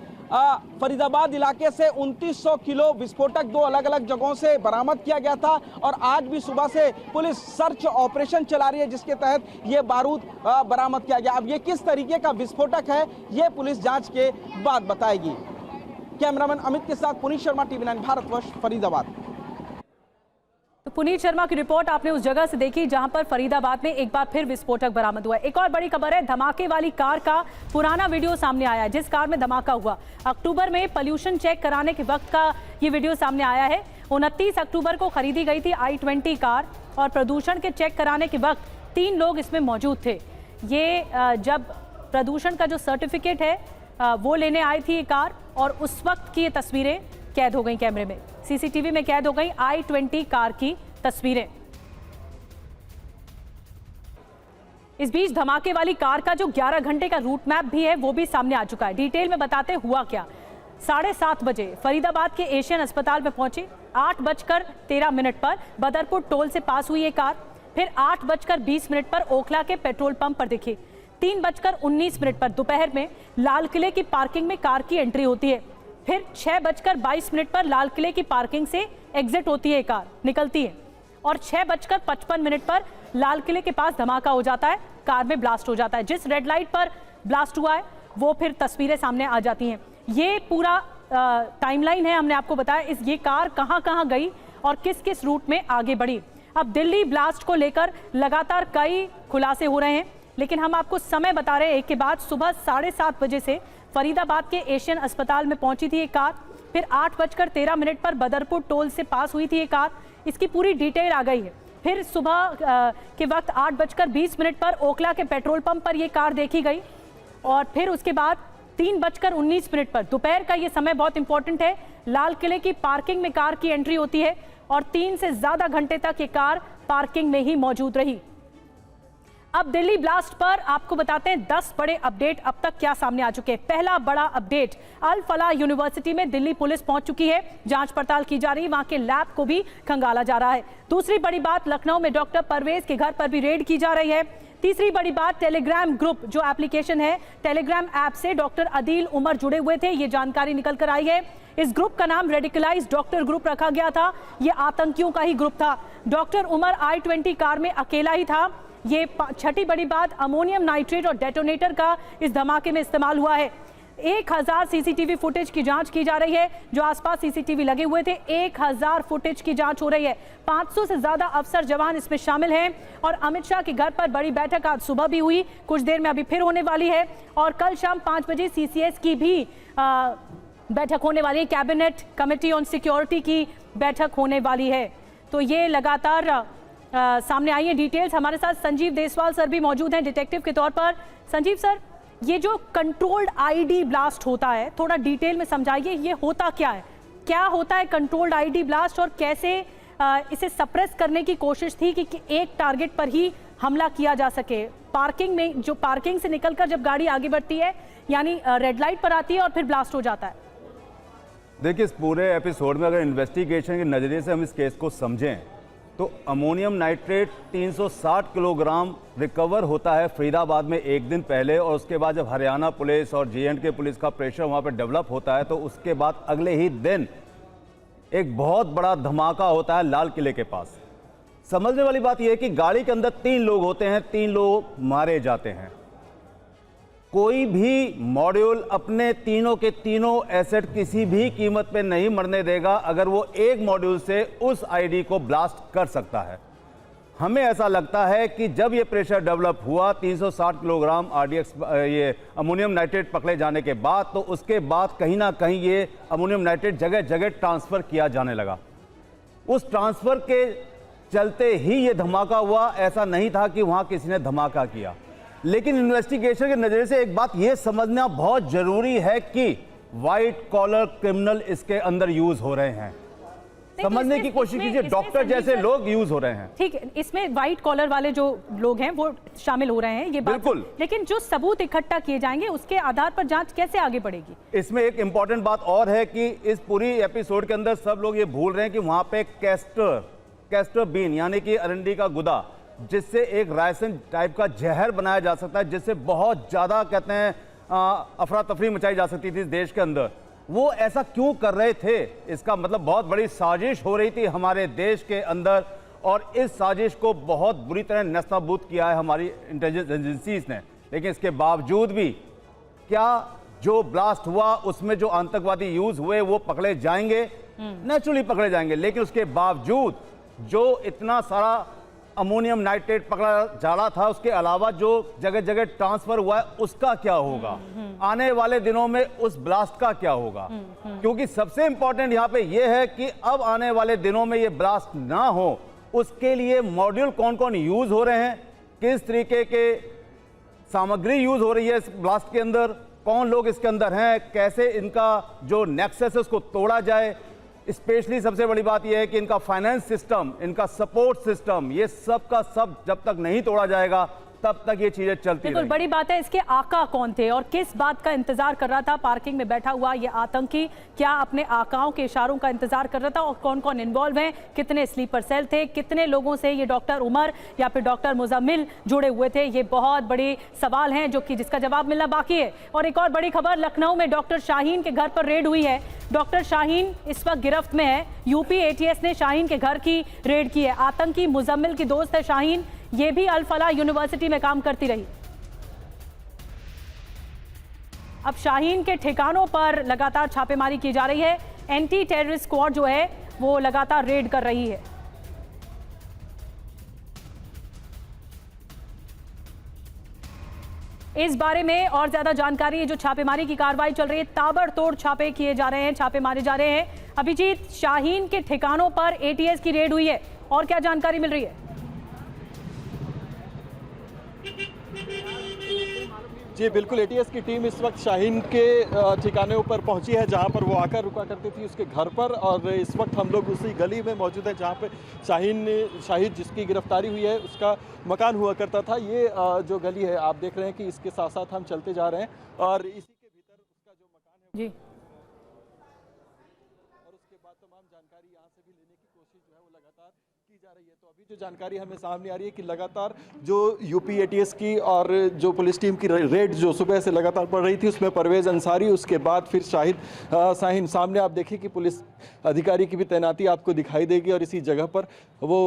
S3: फरीदाबाद इलाके से 2900 किलो विस्फोटक 2 अलग अलग जगहों से बरामद किया गया था और आज भी सुबह से पुलिस सर्च ऑपरेशन चला रही है जिसके तहत ये बारूद बरामद किया गया। अब ये किस तरीके का विस्फोटक है ये पुलिस जांच के बाद बताएगी। कैमरामैन अमित के साथ पुनीत शर्मा, TV9 भारतवर्ष, फरीदाबाद।
S1: तो पुनीत शर्मा की रिपोर्ट आपने उस जगह से देखी जहां पर फरीदाबाद में एक बार फिर विस्फोटक बरामद हुआ है। एक और बड़ी खबर है, धमाके वाली कार का पुराना वीडियो सामने आया है जिस कार में धमाका हुआ। अक्टूबर में पोल्यूशन चेक कराने के वक्त का ये वीडियो सामने आया है। 29 अक्टूबर को खरीदी गई थी i20 कार और प्रदूषण के चेक कराने के वक्त 3 लोग इसमें मौजूद थे। ये जब प्रदूषण का जो सर्टिफिकेट है वो लेने आई थी ये कार और उस वक्त की ये तस्वीरें कैद हो गई कैमरे में, CCTV में कैद हो गई i20 कार की तस्वीरें। इस बीच धमाके वाली कार का जो 11 घंटे का रूट मैप भी है वो भी सामने आ चुका है। डिटेल में बताते हुआ क्या। 7:30 बजे फरीदाबाद के एशियन अस्पताल में पहुंची। 8:13 पर बदरपुर टोल से पास हुई ये कार। फिर 8:20 पर ओखला के पेट्रोल पंप पर दिखी। 3:19 पर दोपहर में लाल किले की पार्किंग में कार की एंट्री होती है। फिर 6:22 पर लाल किले की पार्किंग से एग्जिट होती है, कार निकलती है। और 6:55 पर लाल किले के पास धमाका हो जाता है, कार में ब्लास्ट हो जाता है। जिस रेड लाइट पर ब्लास्ट हुआ है वो फिर तस्वीरें सामने आ जाती हैं। ये पूरा टाइमलाइन है, हमने आपको बताया ये कार कहां गई और किस किस रूट में आगे बढ़ी। अब दिल्ली ब्लास्ट को लेकर लगातार कई खुलासे हो रहे हैं, लेकिन हम आपको समय बता रहे हैं एक के बाद। सुबह 7:30 बजे से फरीदाबाद के एशियन अस्पताल में पहुंची थी ये कार। फिर 8:13 पर बदरपुर टोल से पास हुई थी ये कार। इसकी पूरी डिटेल आ गई है। फिर सुबह के वक्त 8:20 पर ओखला के पेट्रोल पंप पर ये कार देखी गई। और फिर उसके बाद 3:19 पर दोपहर का ये समय बहुत इंपॉर्टेंट है, लाल किले की पार्किंग में कार की एंट्री होती है और 3 से ज्यादा घंटे तक ये कार पार्किंग में ही मौजूद रही। अब दिल्ली ब्लास्ट पर आपको बताते हैं 10 बड़े अपडेट अब तक क्या सामने आ चुके हैं। पहला बड़ा अपडेट, अल फलाह यूनिवर्सिटी में दिल्ली पुलिस पहुंच चुकी है। जांच पड़ताल की जा रही है, वहां के लैब को भी खंगाला जा रहा है। दूसरी बड़ी बात, लखनऊ में डॉक्टर परवेज के घर पर भी रेड की जा रही है। तीसरी बड़ी बात, टेलीग्राम ग्रुप जो एप्लीकेशन है, टेलीग्राम ऐप से डॉक्टर अदील उमर जुड़े हुए थे, ये जानकारी निकल कर आई है। इस ग्रुप का नाम रेडिकलाइज डॉक्टर ग्रुप रखा गया था, ये आतंकियों का ही ग्रुप था। डॉक्टर उमर i20 कार में अकेला ही था। ये छठी बड़ी बात, अमोनियम नाइट्रेट और डेटोनेटर का इस धमाके में इस्तेमाल हुआ है। 1000 सीसीटीवी फुटेज की जांच की जा रही है। जो आसपास सीसीटीवी लगे हुए थे, 1000 फुटेज की जांच हो रही है। 500 से ज्यादा अफसर जवान इसमें शामिल हैं। और अमित शाह के घर पर बड़ी बैठक आज सुबह भी हुई, कुछ देर में अभी फिर होने वाली है। और कल शाम 5 बजे सीसीएस की भी बैठक होने वाली है, कैबिनेट कमेटी ऑन सिक्योरिटी की बैठक होने वाली है। तो ये लगातार सामने आई है डिटेल्स। हमारे साथ संजीव देसवाल सर भी मौजूद हैं डिटेक्टिव के तौर पर। संजीव सर, ये जो कंट्रोल्ड आईडी ब्लास्ट होता है, थोड़ा डिटेल में समझाइए, ये होता क्या है? क्या होता है कंट्रोल्ड आईडी ब्लास्ट और कैसे इसे सप्रेस करने की कोशिश थी कि एक टारगेट पर ही हमला किया जा सके? पार्किंग में, जो पार्किंग से निकलकर जब गाड़ी आगे बढ़ती है, यानी रेड लाइट पर आती है और फिर ब्लास्ट हो जाता है।
S7: देखिए, इस पूरे एपिसोड में अगर इन्वेस्टिगेशन के नज़रिए से हम इस केस को समझें तो अमोनियम नाइट्रेट 360 किलोग्राम रिकवर होता है फरीदाबाद में एक दिन पहले। और उसके बाद जब हरियाणा पुलिस और J&K पुलिस का प्रेशर वहाँ पर डेवलप होता है तो उसके बाद अगले ही दिन एक बहुत बड़ा धमाका होता है लाल किले के पास। समझने वाली बात यह है कि गाड़ी के अंदर 3 लोग होते हैं, 3 लोग मारे जाते हैं। कोई भी मॉड्यूल अपने तीनों के तीनों एसेट किसी भी कीमत पे नहीं मरने देगा अगर वो एक मॉड्यूल से उस आईडी को ब्लास्ट कर सकता है। हमें ऐसा लगता है कि जब ये प्रेशर डेवलप हुआ 360 किलोग्राम RDX ये अमोनियम नाइट्रेट पकड़े जाने के बाद, तो उसके बाद कहीं ना कहीं ये अमोनियम नाइट्रेट जगह जगह ट्रांसफ़र किया जाने लगा। उस ट्रांसफ़र के चलते ही ये धमाका हुआ, ऐसा नहीं था कि वहाँ किसी ने धमाका किया। लेकिन इन्वेस्टिगेशन के नजरिए से एक बात यह समझना बहुत जरूरी है कि व्हाइट कॉलर क्रिमिनल इसके अंदर यूज हो रहे हैं। समझने की कोशिश कीजिए, डॉक्टर जैसे लोग यूज हो रहे हैं।
S1: ठीक है, इसमें व्हाइट कॉलर वाले जो लोग हैं वो शामिल हो रहे हैं, ये बात बिल्कुल। लेकिन जो सबूत इकट्ठा किए जाएंगे उसके आधार पर जांच कैसे आगे बढ़ेगी? इसमें
S7: एक इंपॉर्टेंट बात और है कि इस पूरी एपिसोड के अंदर सब लोग ये भूल रहे हैं कि वहां पे कैस्टर बीन यानी कि अरंडी का गुदा, जिससे एक रायसन टाइप का जहर बनाया जा सकता है, जिससे बहुत ज्यादा कहते हैं अफरा तफरी मचाई जा सकती थी इस देश के अंदर। वो ऐसा क्यों कर रहे थे? इसका मतलब बहुत बड़ी साजिश हो रही थी हमारे देश के अंदर और इस साजिश को बहुत बुरी तरह नस्ताबूद किया है हमारी इंटेलिजेंस एजेंसीज ने। लेकिन इसके बावजूद भी क्या जो ब्लास्ट हुआ उसमें जो आतंकवादी यूज हुए वो पकड़े जाएंगे? नेचुरली पकड़े जाएंगे, लेकिन उसके बावजूद जो इतना सारा अमोनियम नाइट्रेट पकड़ा जा रहा था, उसके अलावा जो जगह जगह ट्रांसफर हुआ है उसका क्या होगा? आने वाले दिनों में उस ब्लास्ट का क्या होगा? क्योंकि सबसे इंपॉर्टेंट यहां पे यह है कि अब आने वाले दिनों में ये ब्लास्ट ना हो, उसके लिए मॉड्यूल कौन कौन यूज हो रहे हैं, किस तरीके के सामग्री यूज हो रही है इस ब्लास्ट के अंदर, कौन लोग इसके अंदर हैं, कैसे इनका जो नेक्सस है उसको तोड़ा जाए। स्पेशली सबसे बड़ी बात यह है कि इनका फाइनेंस सिस्टम, इनका सपोर्ट सिस्टम, ये सब का सब जब तक नहीं तोड़ा जाएगा तब तक ये चीजें चलती
S1: बिल्कुल
S7: रही।
S1: बड़ी बात है, इसके आका कौन थे और किस बात का इंतजार कर रहा था पार्किंग में बैठा हुआ ये आतंकी? क्या अपने आकाओं के इशारों का इंतजार कर रहा था? और कौन कौन इन्वॉल्व हैं? कितने स्लीपर सेल थे? कितने लोगों से ये डॉक्टर उमर या फिर डॉक्टर मुजम्मिल जुड़े हुए थे? ये बहुत बड़े सवाल हैं जो कि जिसका जवाब मिलना बाकी है। और एक और बड़ी खबर, लखनऊ में डॉक्टर शाहीन के घर पर रेड हुई है। डॉक्टर शाहीन इस वक्त गिरफ्त में है। यूपी एटीएस ने शाहीन के घर की रेड की है। आतंकी मुजम्मिल की दोस्त है शाहीन, ये भी अल फलाह यूनिवर्सिटी में काम करती रही। अब शाहीन के ठिकानों पर लगातार छापेमारी की जा रही है। एंटी टेररिस्ट स्क्वाड जो है वो लगातार रेड कर रही है। इस बारे में और ज्यादा जानकारी है, जो छापेमारी की कार्रवाई चल रही है, ताबड़तोड़ छापे किए जा रहे हैं, छापे मारे जा रहे हैं। अभिजीत, शाहीन के ठिकानों पर एटीएस की रेड हुई है और क्या जानकारी मिल रही है?
S8: जी बिल्कुल, एटीएस की टीम इस वक्त शाहीन के ठिकाने पर पहुंची है जहां पर वो आकर रुका करती थी उसके घर पर, और इस वक्त हम लोग उसी गली में मौजूद है जहां पे शाहिद जिसकी गिरफ्तारी हुई है उसका मकान हुआ करता था। ये जो गली है आप देख रहे हैं कि इसके साथ साथ हम चलते जा रहे हैं और इसी के भीतर उसका जो मकान है
S1: जी,
S8: और उसके बाद तमाम जानकारी यहाँ से भी लेने की कोशिश जो है वो लगातार की जा रही है। तो अभी जो जानकारी हमें सामने आ रही है कि लगातार जो यूपी एटीएस की और जो पुलिस टीम की रेड जो सुबह से लगातार पड़ रही थी उसमें परवेज अंसारी, उसके बाद फिर शाहीन सामने आप देखिए कि पुलिस अधिकारी की भी तैनाती आपको दिखाई देगी और इसी जगह पर वो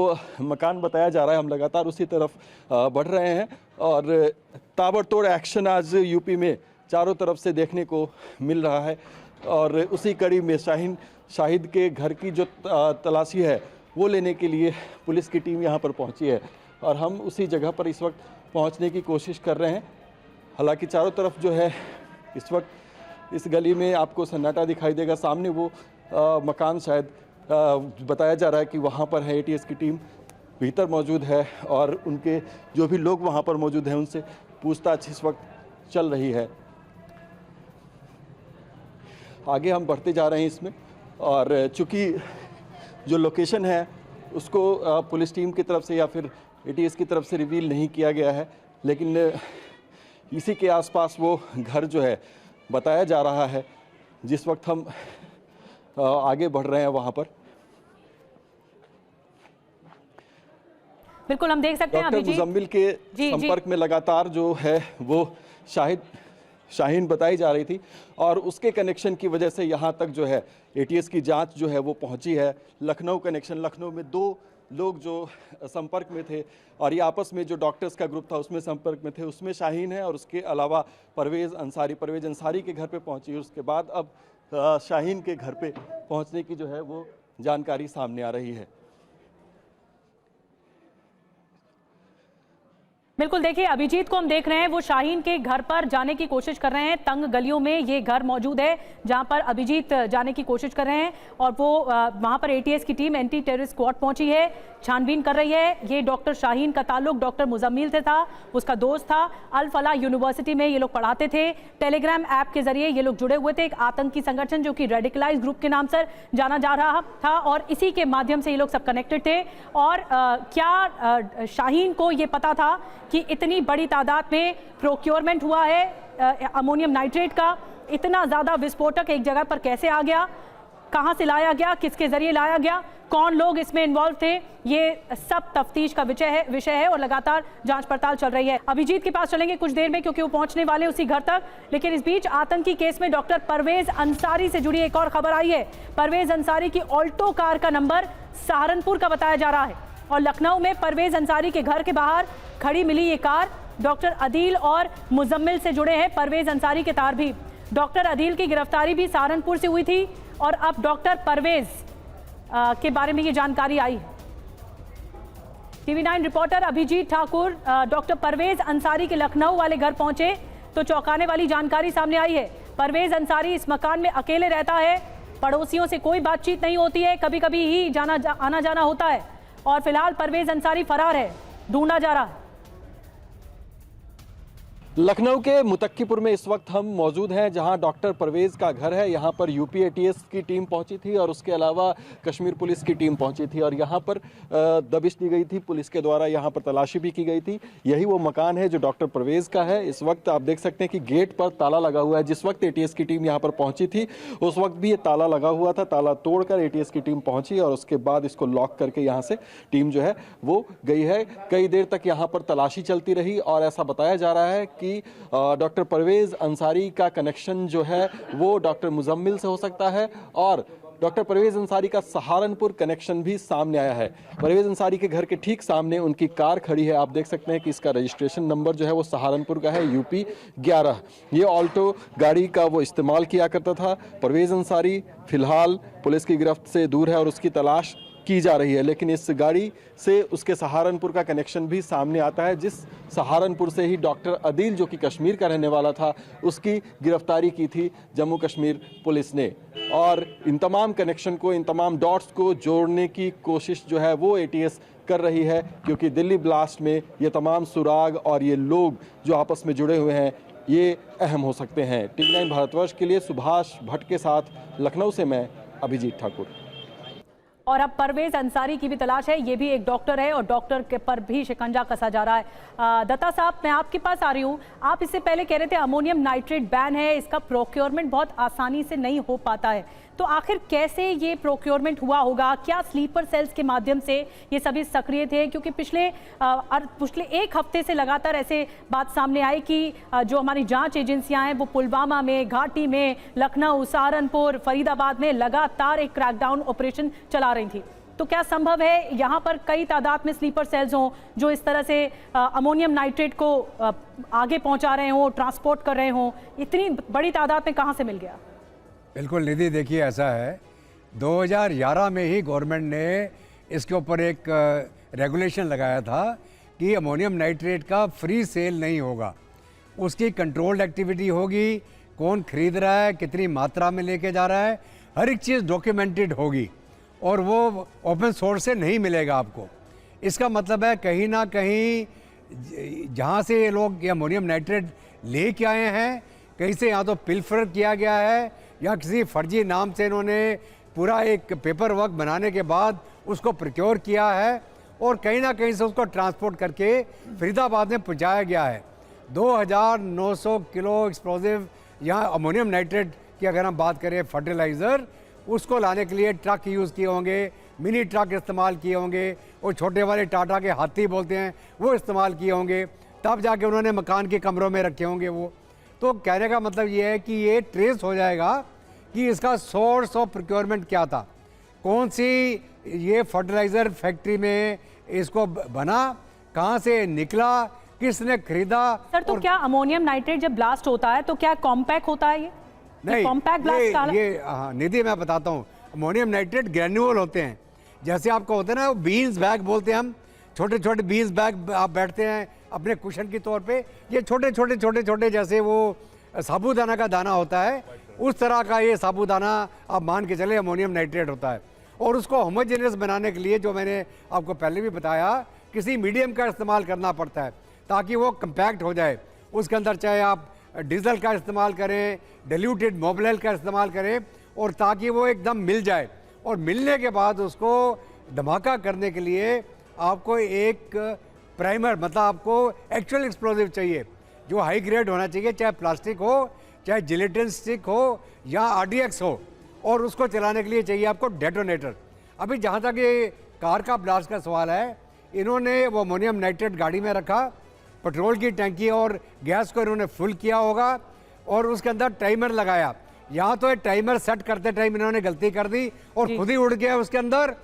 S8: मकान बताया जा रहा है। हम लगातार उसी तरफ बढ़ रहे हैं और ताबड़तोड़ एक्शन आज यूपी में चारों तरफ से देखने को मिल रहा है और उसी कड़ी में शाहिद के घर की जो तलाशी है वो लेने के लिए पुलिस की टीम यहाँ पर पहुँची है और हम उसी जगह पर इस वक्त पहुँचने की कोशिश कर रहे हैं। हालांकि चारों तरफ जो है इस वक्त इस गली में आपको सन्नाटा दिखाई देगा। सामने वो मकान शायद बताया जा रहा है कि वहाँ पर है, एटीएस की टीम भीतर मौजूद है और उनके जो भी लोग वहाँ पर मौजूद हैं उनसे पूछताछ इस वक्त चल रही है। आगे हम बढ़ते जा रहे हैं इसमें और चूँकि जो लोकेशन है उसको पुलिस टीम की तरफ से या फिर एटीएस की तरफ से रिवील नहीं किया गया है, लेकिन इसी के आसपास वो घर जो है बताया जा रहा है जिस वक्त हम आगे बढ़ रहे हैं वहाँ पर।
S1: बिल्कुल हम देख सकते हैं
S8: डॉक्टर मुजम्मिल के संपर्क में लगातार जो है वो शाहीन बताई जा रही थी और उसके कनेक्शन की वजह से यहाँ तक जो है एटीएस की जांच जो है वो पहुँची है। लखनऊ कनेक्शन, लखनऊ में 2 लोग जो संपर्क में थे और ये आपस में जो डॉक्टर्स का ग्रुप था उसमें संपर्क में थे, उसमें शाहीन है और उसके अलावा परवेज अंसारी के घर पे पहुँची। उसके बाद अब शाहीन के घर पे पहुँचने की जो है वो जानकारी सामने आ रही है।
S1: बिल्कुल, देखिए अभिजीत को हम देख रहे हैं, वो शाहीन के घर पर जाने की कोशिश कर रहे हैं। तंग गलियों में ये घर मौजूद है जहां पर अभिजीत जाने की कोशिश कर रहे हैं और वो वहां पर एटीएस की टीम एंटी टेररिस्ट स्क्वाड पहुंची है, छानबीन कर रही है। ये डॉक्टर शाहीन का ताल्लुक डॉक्टर मुजम्मिल से था, उसका दोस्त था। अल फलाह यूनिवर्सिटी में ये लोग पढ़ाते थे। टेलीग्राम ऐप के जरिए ये लोग जुड़े हुए थे, एक आतंकी संगठन जो कि रेडिकलाइज ग्रुप के नाम से जाना जा रहा था और इसी के माध्यम से ये लोग सब कनेक्टेड थे। और क्या शाहीन को ये पता था कि इतनी बड़ी तादाद में प्रोक्योरमेंट हुआ है अमोनियम नाइट्रेट का? इतना ज़्यादा विस्फोटक एक जगह पर कैसे आ गया? कहां से लाया गया? किसके जरिए लाया गया? कौन लोग इसमें इन्वॉल्व थे? ये सब तफ्तीश का विषय है और लगातार जांच पड़ताल चल रही है। अभिजीत के पास चलेंगे कुछ देर में क्योंकि वो पहुंचने वाले उसी घर तक। लेकिन इस बीच आतंकी केस में डॉक्टर परवेज अंसारी से जुड़ी एक और खबर आई है। परवेज अंसारी की ऑल्टो कार का नंबर सहारनपुर का बताया जा रहा है और लखनऊ में परवेज अंसारी के घर के बाहर खड़ी मिली ये कार डॉक्टर अदील और मुजम्मिल से जुड़े हैं परवेज अंसारी के तार भी। डॉक्टर अदील की गिरफ्तारी भी सहारनपुर से हुई थी और अब डॉक्टर परवेज के बारे में ये जानकारी आई। TV9 reporter Abhijeet Thakur doctor Parvez Ansari के लखनऊ वाले घर पहुंचे तो चौंकाने वाली जानकारी सामने आई है। परवेज अंसारी इस मकान में अकेले रहता है, पड़ोसियों से कोई बातचीत नहीं होती है, कभी कभी ही आना जाना होता है और फिलहाल परवेज अंसारी फरार है, ढूंढा जा रहा है।
S8: लखनऊ के मुतक्कीपुर में इस वक्त हम मौजूद हैं, जहां डॉक्टर परवेज़ का घर है। यहां पर यूपीएटीएस की टीम पहुंची थी और उसके अलावा कश्मीर पुलिस की टीम पहुंची थी और यहां पर दबिश दी गई थी, पुलिस के द्वारा यहां पर तलाशी भी की गई थी। यही वो मकान है जो डॉक्टर परवेज़ का है। इस वक्त आप देख सकते हैं कि गेट पर ताला लगा हुआ है। जिस वक्त एटीएस की टीम यहाँ पर पहुंची थी उस वक्त भी ये ताला लगा हुआ था। ताला तोड़कर एटीएस की टीम पहुंची और उसके बाद इसको लॉक करके यहाँ से टीम जो है वो गई है। कई देर तक यहाँ पर तलाशी चलती रही और ऐसा बताया जा रहा है कि डॉक्टर परवेज़ अंसारी का कनेक्शन जो है वो डॉक्टर मुजम्मिल से हो सकता है और डॉक्टर परवेज़ अंसारी का सहारनपुर कनेक्शन भी सामने आया है। परवेज़ अंसारी के घर के ठीक सामने उनकी कार खड़ी है। आप देख सकते हैं कि इसका रजिस्ट्रेशन नंबर जो है वो सहारनपुर का है, यूपी 11। ये ऑल्टो गाड़ी का वो इस्तेमाल किया करता था। परवेज़ अंसारी फिलहाल पुलिस की गिरफ्त से दूर है और उसकी तलाश की जा रही है, लेकिन इस गाड़ी से उसके सहारनपुर का कनेक्शन भी सामने आता है, जिस सहारनपुर से ही डॉक्टर अदील जो कि कश्मीर का रहने वाला था उसकी गिरफ्तारी की थी जम्मू कश्मीर पुलिस ने। और इन तमाम कनेक्शन को, इन तमाम डॉट्स को जोड़ने की कोशिश जो है वो एटीएस कर रही है, क्योंकि दिल्ली ब्लास्ट में ये तमाम सुराग और ये लोग जो आपस में जुड़े हुए हैं ये अहम हो सकते हैं। टीवी9 भारतवर्ष के लिए सुभाष भट्ट के साथ लखनऊ से मैं अभिजीत ठाकुर।
S1: और अब परवेज़ अंसारी की भी तलाश है। ये भी एक डॉक्टर है और डॉक्टर के पर भी शिकंजा कसा जा रहा है। दत्ता साहब, मैं आपके पास आ रही हूँ। आप इससे पहले कह रहे थे अमोनियम नाइट्रेट बैन है, इसका प्रोक्योरमेंट बहुत आसानी से नहीं हो पाता है, तो आखिर कैसे ये प्रोक्योरमेंट हुआ होगा? क्या स्लीपर सेल्स के माध्यम से ये सभी सक्रिय थे? क्योंकि पिछले एक हफ्ते से लगातार ऐसे बात सामने आई कि जो हमारी जांच एजेंसियां हैं वो पुलवामा में, घाटी में, लखनऊ, सहारनपुर, फरीदाबाद में लगातार एक क्रैकडाउन ऑपरेशन चला रही थी। तो क्या संभव है यहाँ पर कई तादाद में स्लीपर सेल्स हों जो इस तरह से अमोनियम नाइट्रेट को आगे पहुंचा रहे हों, ट्रांसपोर्ट कर रहे हों? इतनी बड़ी तादाद में कहाँ से मिल गया?
S4: बिल्कुल निधि, देखिए ऐसा है, 2011 में ही गवर्नमेंट ने इसके ऊपर एक रेगुलेशन लगाया था कि अमोनियम नाइट्रेट का फ्री सेल नहीं होगा, उसकी कंट्रोल्ड एक्टिविटी होगी, कौन खरीद रहा है, कितनी मात्रा में लेके जा रहा है, हर एक चीज़ डॉक्यूमेंटेड होगी और वो ओपन सोर्स से नहीं मिलेगा आपको। इसका मतलब है कहीं ना कहीं जहाँ से ये लोग ये अमोनियम नाइट्रेट ले के आए हैं, कहीं से या तो पिल्फर किया गया है या किसी फर्जी नाम से इन्होंने पूरा एक पेपर वर्क बनाने के बाद उसको प्रोक्योर किया है और कहीं ना कहीं से उसको ट्रांसपोर्ट करके फरीदाबाद में पहुंचाया गया है। 2900 किलो एक्सप्लोजिव यहाँ अमोनियम नाइट्रेट की अगर हम बात करें फर्टिलाइज़र, उसको लाने के लिए ट्रक यूज़ किए होंगे, मिनी ट्रक इस्तेमाल किए होंगे और छोटे वाले टाटा के हाथी बोलते हैं वो इस्तेमाल किए होंगे, तब जाके उन्होंने मकान के कमरों में रखे होंगे वो। तो कहने का मतलब ये है कि ये ट्रेस हो जाएगा कि इसका सोर्स ऑफ प्रोक्योरमेंट क्या था, कौन सी ये फर्टिलाइज़र फैक्ट्री में इसको बना, कहाँ से निकला, किसने खरीदा।
S1: सर, तो क्या अमोनियम नाइट्रेट जब ब्लास्ट होता है तो क्या कॉम्पैक्ट होता है? ये
S4: नहीं,
S1: कॉम्पैक्ट ब्लास्ट
S4: ये निधि मैं बताता हूँ, अमोनियम नाइट्रेट ग्रेन्यूल होते हैं, जैसे आपको होते हैं ना बीन्स बैग बोलते हैं हम, छोटे छोटे बीन्स बैग आप बैठते हैं अपने कुशन के तौर पे, ये छोटे छोटे जैसे वो साबूदाना का दाना होता है उस तरह का ये साबूदाना आप मान के चले अमोनियम नाइट्रेट होता है। और उसको होमोजेनियस बनाने के लिए जो मैंने आपको पहले भी बताया, किसी मीडियम का इस्तेमाल करना पड़ता है ताकि वो कम्पैक्ट हो जाए। उसके अंदर चाहे आप डीजल का इस्तेमाल करें, डिल्यूटेड मोबिल का इस्तेमाल करें, और ताकि वो एकदम मिल जाए। और मिलने के बाद उसको धमाका करने के लिए आपको एक प्राइमर, मतलब आपको एक्चुअल एक्सप्लोजिव चाहिए जो हाई ग्रेड होना चाहिए, चाहे प्लास्टिक हो, चाहे जिलेटिन स्टिक हो या RDX हो, और उसको चलाने के लिए चाहिए आपको डेटोनेटर। अभी जहाँ तक ये कार का ब्लास्ट का सवाल है, इन्होंने वो अमोनियम नाइट्रेट गाड़ी में रखा, पेट्रोल की टंकी और गैस को इन्होंने फुल किया होगा और उसके अंदर टाइमर लगाया। यहाँ तो ये टाइमर सेट करते टाइम इन्होंने गलती कर दी और खुद ही उड़ गया उसके अंदर।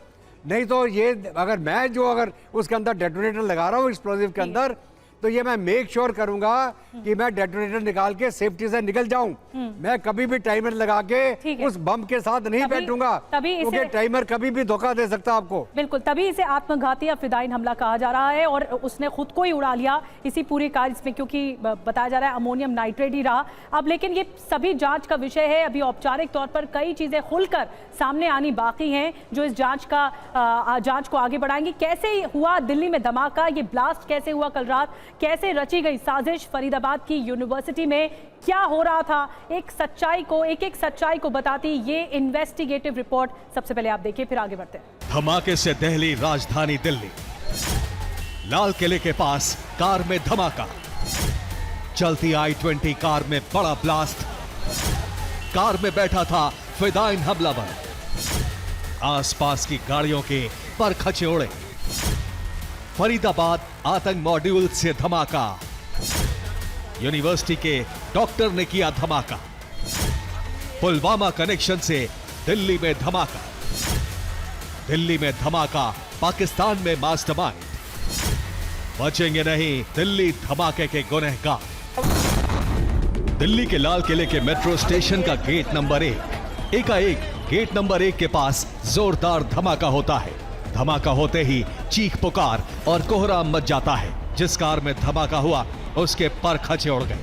S4: नहीं तो ये अगर उसके अंदर डेटोनेटर लगा रहा हूँ एक्सप्लोजिव के अंदर, तो ये मैं मेक श्योर करूंगा कि मैं डेटोनेटर निकाल के सेफ्टी से निकल जाऊं। मैं कभी भी टाइमर लगा के उस बम के साथ नहीं बैठूंगा, क्योंकि टाइमर कभी भी धोखा दे सकता आपको।
S1: बिल्कुल, तभी इसे आत्मघाती या फिदायीन हमला कहा जा रहा है और उसने खुद को ही उड़ा लिया इसी पूरे कार्य में, क्योंकि बताया जा रहा है अमोनियम नाइट्रेट ही रहा। अब लेकिन ये सभी जांच का विषय है, अभी औपचारिक तौर पर कई चीजें खुलकर सामने आनी बाकी हैं जो इस जांच को आगे बढ़ाएंगी। कैसे हुआ दिल्ली में धमाका, ये ब्लास्ट कैसे हुआ कल रात, कैसे रची गई साजिश, फरीदाबाद की यूनिवर्सिटी में क्या हो रहा था, एक सच्चाई को बताती ये इन्वेस्टिगेटिव रिपोर्ट। सबसे पहले आप देखिए, फिर आगे बढ़ते हैं।
S9: धमाके से दहली राजधानी दिल्ली। लाल किले के पास कार में धमाका। चलती I-20 कार में बड़ा ब्लास्ट। कार में बैठा था फिदाइन हमलावर। आसपास की गाड़ियों के पर खचे उड़े। फरीदाबाद आतंक मॉड्यूल से धमाका। यूनिवर्सिटी के डॉक्टर ने किया धमाका। पुलवामा कनेक्शन से दिल्ली में धमाका। दिल्ली में धमाका, पाकिस्तान में मास्टरमाइंड। बचेंगे नहीं दिल्ली धमाके के गुनहगार। दिल्ली के लाल किले के मेट्रो स्टेशन का गेट नंबर 1 एकाएक गेट नंबर 1 के पास जोरदार धमाका होता है। धमाका होते ही चीख पुकार और कोहराम मच जाता है। जिस कार में धमाका हुआ उसके पर खचे उड़ गए।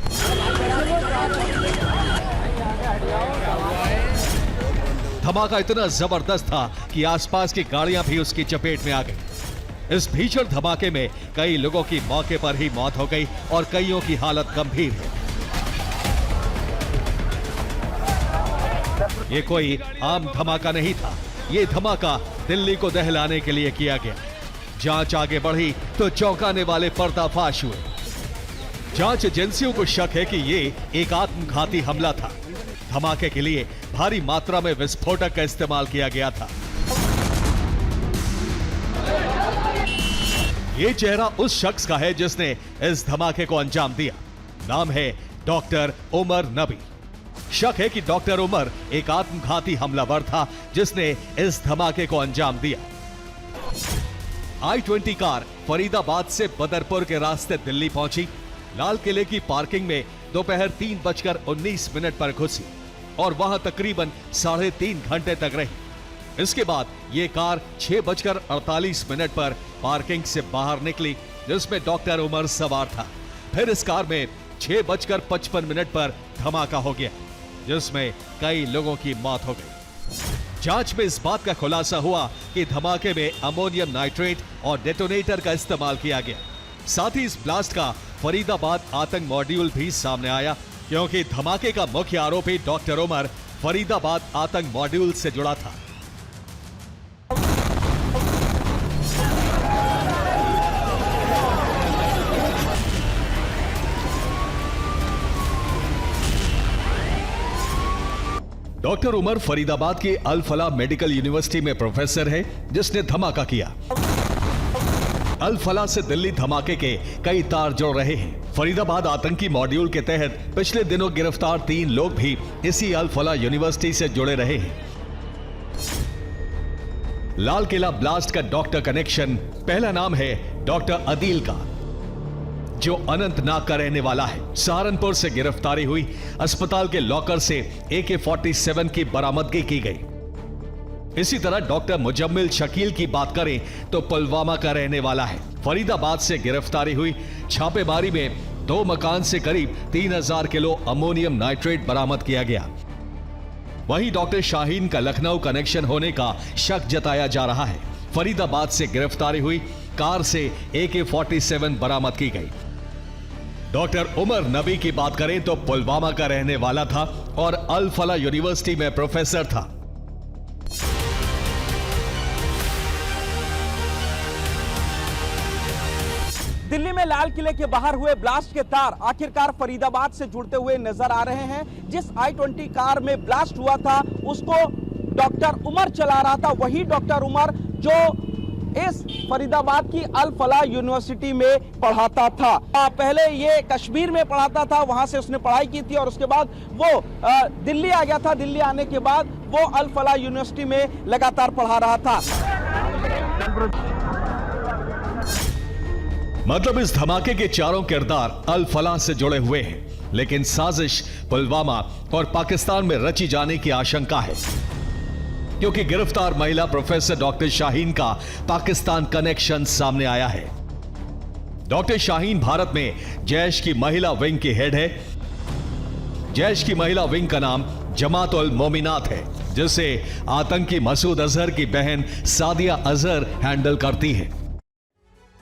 S9: धमाका इतना जबरदस्त था कि आसपास की गाड़ियां भी उसकी चपेट में आ गई। इस भीषण धमाके में कई लोगों की मौके पर ही मौत हो गई और कईयों की हालत गंभीर है। ये कोई आम धमाका नहीं था। ये धमाका दिल्ली को दहलाने के लिए किया गया। जांच आगे बढ़ी तो चौंकाने वाले पर्दाफाश हुए। जांच एजेंसियों को शक है कि ये एक आत्मघाती हमला था। धमाके के लिए भारी मात्रा में विस्फोटक का इस्तेमाल किया गया था। ये चेहरा उस शख्स का है जिसने इस धमाके को अंजाम दिया। नाम है डॉक्टर उमर नबी। शक है कि डॉक्टर उमर एक आत्मघाती हमलावर था जिसने इस धमाके को अंजाम दिया। I-20 कार फरीदाबाद से बदरपुर के रास्ते दिल्ली पहुंची। लाल किले की पार्किंग में दोपहर 3:19 पर घुसी और वहां तकरीबन 3.5 घंटे तक रही। इसके बाद यह कार 6:48 पर पार्किंग से बाहर निकली, जिसमें डॉक्टर उमर सवार था। फिर इस कार में 6:55 पर धमाका हो गया, जिसमें कई लोगों की मौत हो गई। जांच में इस बात का खुलासा हुआ कि धमाके में अमोनियम नाइट्रेट और डेटोनेटर का इस्तेमाल किया गया। साथ ही इस ब्लास्ट का फरीदाबाद आतंक मॉड्यूल भी सामने आया, क्योंकि धमाके का मुख्य आरोपी डॉक्टर उमर फरीदाबाद आतंक मॉड्यूल से जुड़ा था। डॉक्टर उमर फरीदाबाद की अल फलाह मेडिकल यूनिवर्सिटी में प्रोफेसर है, जिसने धमाका किया। अल फलाह से दिल्ली धमाके के कई तार जोड़ रहे हैं। फरीदाबाद आतंकी मॉड्यूल के तहत पिछले दिनों गिरफ्तार 3 लोग भी इसी अल फलाह यूनिवर्सिटी से जुड़े रहे हैं। लाल किला ब्लास्ट का डॉक्टर कनेक्शन, पहला नाम है डॉक्टर अदील का, जो अनंतनाग का रहने वाला है। सहारनपुर से गिरफ्तारी हुई। अस्पताल के लॉकर से AK-47 की बरामदगी की गई। इसी तरह डॉक्टर मुजम्मिल शकील की बात करें तो पुलवामा का रहने वाला है। फरीदाबाद से गिरफ्तारी हुई। छापेमारी में 2 मकान से करीब 3000 किलो अमोनियम नाइट्रेट बरामद किया गया। वहीं डॉक्टर शाहीन का लखनऊ कनेक्शन होने का शक जताया जा रहा है। फरीदाबाद से गिरफ्तारी हुई। कार से AK-47 बरामद की गई। डॉक्टर उमर नबी की बात करें तो पुलवामा का रहने वाला था और अल फलाह यूनिवर्सिटी में प्रोफेसर था।
S3: दिल्ली में लाल किले के बाहर हुए ब्लास्ट के तार आखिरकार फरीदाबाद से जुड़ते हुए नजर आ रहे हैं। जिस I-20 कार में ब्लास्ट हुआ था उसको डॉक्टर उमर चला रहा था। वही डॉक्टर उमर जो इस फरीदाबाद की अल फलाह यूनिवर्सिटी में पढ़ाता था। पहले ये कश्मीर में पढ़ाता था, वहां से उसने पढ़ाई की थी और उसके बाद वो दिल्ली आ गया था। दिल्ली आने के बाद वो अल फलाह यूनिवर्सिटी में लगातार पढ़ा रहा था।
S9: मतलब इस धमाके के चारों किरदार अल फलाह से जुड़े हुए हैं, लेकिन साजिश पुलवामा और पाकिस्तान में रची जाने की आशंका है, क्योंकि गिरफ्तार महिला प्रोफेसर डॉक्टर शाहीन का पाकिस्तान कनेक्शन सामने आया है। डॉक्टर शाहीन भारत में जैश की महिला विंग की हेड है। जैश की महिला विंग का नाम जमात उल मोमिनात है, जिसे आतंकी मसूद अजहर की बहन सादिया अजहर हैंडल करती है।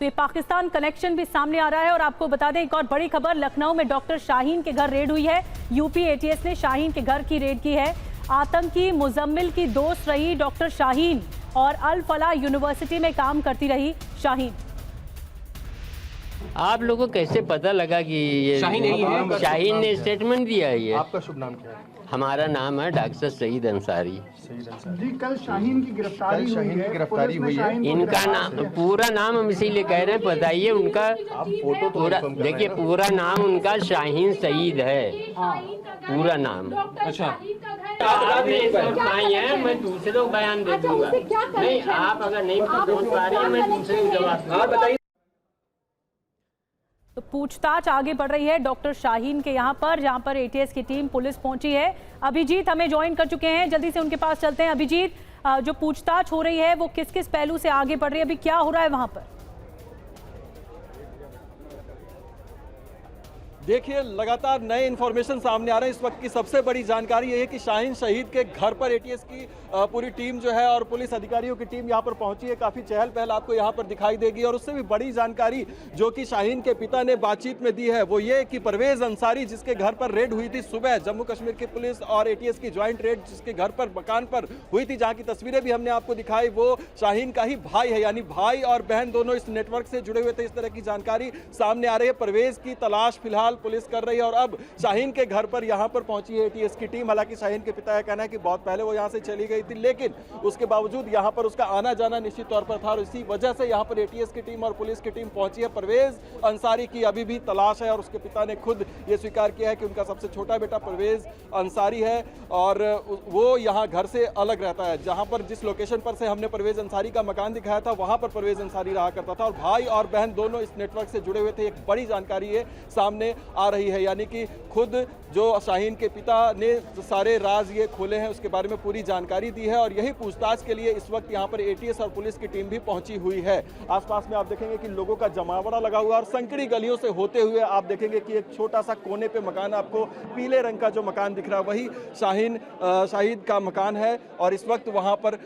S1: उसमें पाकिस्तान कनेक्शन भी सामने आ रहा है। और आपको बता दें एक और बड़ी खबर, लखनऊ में डॉक्टर शाहीन के घर रेड हुई है। यूपी एटीएस ने शाहीन के घर की रेड की है। आतंकी मुजम्मिल की दोस्त रही डॉक्टर शाहीन और अल फलाह यूनिवर्सिटी में काम करती रही शाहीन।
S10: आप लोगों को कैसे पता लगा कि ये शाहीन ने स्टेटमेंट दिया है? ये
S8: आपका शुभ नाम क्या है?
S10: हमारा नाम है डॉक्टर सईद अंसारी।
S11: जी, कल शाहीन की गिरफ्तारी हुई है।
S10: इनका नाम, पूरा नाम हम इसीलिए कह रहे हैं, बताइए उनका पूरा। देखिए पूरा नाम उनका शाहीन सईद है, पूरा नाम।
S3: अच्छा,
S10: आप नहीं समझ पाई हैं, मैं दूसरे को बयान दे दूंगा। नहीं, आप अगर नहीं समझ पा रही हैं, मैं दूसरे को जवाब बताइए।
S1: तो पूछताछ आगे बढ़ रही है डॉक्टर शाहीन के यहाँ पर, जहाँ पर एटीएस की टीम पुलिस पहुंची है। अभिजीत हमें ज्वाइन कर चुके हैं, जल्दी से उनके पास चलते हैं। अभिजीत, जो पूछताछ हो रही है वो किस किस पहलू से आगे बढ़ रही है, अभी क्या हो रहा है वहां पर?
S8: देखिए, लगातार नए इन्फॉर्मेशन सामने आ रहे हैं। इस वक्त की सबसे बड़ी जानकारी ये है कि शाहीन शहीद के घर पर एटीएस की पूरी टीम जो है और पुलिस अधिकारियों की टीम यहाँ पर पहुंची है। काफ़ी चहल पहल आपको यहाँ पर दिखाई देगी। और उससे भी बड़ी जानकारी जो कि शाहीन के पिता ने बातचीत में दी है वो ये कि परवेज अंसारी, जिसके घर पर रेड हुई थी सुबह, जम्मू कश्मीर की पुलिस और एटीएस की ज्वाइंट रेड जिसके घर पर, मकान पर हुई थी, जहाँ की तस्वीरें भी हमने आपको दिखाई, वो शाहीन का ही भाई है। यानी भाई और बहन दोनों इस नेटवर्क से जुड़े हुए थे। इस तरह की जानकारी सामने आ रही है। परवेज की तलाश फिलहाल पुलिस कर रही है और अब शाहीन के घर पर यहां पर पहुंची है एटीएस की टीम। हालांकि शाहीन के पिता का कहना है कि बहुत पहले वो यहां से चली गई थी, लेकिन उसके बावजूद यहां पर उसका आना जाना निश्चित तौर पर था और इसी वजह से यहां पर एटीएस की टीम और पुलिस की टीम पहुंची है। परवेज अंसारी की अभी भी तलाश है और उसके पिता ने खुद ये स्वीकार किया है कि उनका सबसे छोटा बेटा परवेज अंसारी है और वो यहाँ घर से अलग रहता है। जहाँ पर, जिस लोकेशन पर से हमने परवेज अंसारी का मकान दिखाया था, वहां पर परवेज अंसारी रहा करता था और भाई और बहन दोनों इस नेटवर्क से जुड़े हुए थे। एक बड़ी जानकारी ये सामने आ रही है, यानी कि खुद जो शाहीन के पिता ने सारे राज ये खोले हैं उसके बारे में पूरी जानकारी दी है और यही पूछताछ के लिए इस वक्त यहाँ पर एटीएस और पुलिस की टीम भी पहुंची हुई है। आसपास में आप देखेंगे कि लोगों का जमावड़ा लगा हुआ है और संकरी गलियों से होते हुए आप देखेंगे कि एक छोटा सा कोने पे मकान, आपको पीले रंग का जो मकान दिख रहा है वही शाहीद का मकान है और इस वक्त वहाँ पर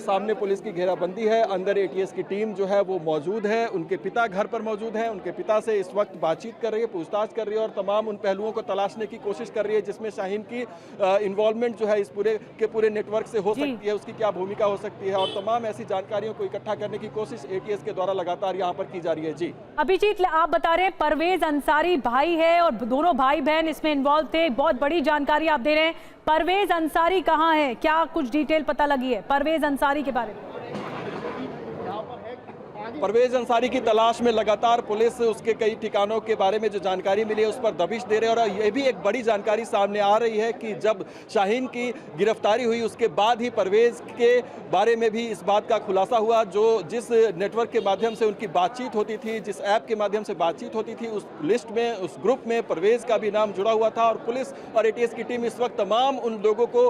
S8: सामने पुलिस की घेराबंदी है। अंदर एटीएस की टीम जो है वो मौजूद है, उनके पिता घर पर मौजूद है, उनके पिता से इस वक्त बातचीत कर रही है, पूछताछ कर रही है और तमाम उन पहलुओं को तलाशने की कोशिश कर रही है जिसमें शाहीन की इन्वॉल्वमेंट जो है इस पूरे नेटवर्क से हो सकती है, उसकी क्या भूमिका हो सकती है और तमाम ऐसी जानकारियों को इकट्ठा करने की कोशिश एटीएस के द्वारा लगातार यहाँ पर की जा रही है। जी
S1: अभिजीत, आप बता रहे हैं परवेज अंसारी भाई है और दोनों भाई बहन इसमें इन्वॉल्व थे, बहुत बड़ी जानकारी आप दे रहे हैं। परवेज अंसारी कहाँ है, क्या कुछ डिटेल पता लगी है परवेज अंसारी के बारे में?
S8: परवेज अंसारी की तलाश में लगातार पुलिस उसके कई ठिकानों के बारे में जो जानकारी मिली है उस पर दबिश दे रहे हैं और ये भी एक बड़ी जानकारी सामने आ रही है कि जब शाहीन की गिरफ्तारी हुई उसके बाद ही परवेज के बारे में भी इस बात का खुलासा हुआ। जिस नेटवर्क के माध्यम से उनकी बातचीत होती थी, जिस ऐप के माध्यम से बातचीत होती थी, उस लिस्ट में, उस ग्रुप में परवेज का भी नाम जुड़ा हुआ था और पुलिस और एटीएस की टीम इस वक्त तमाम उन लोगों को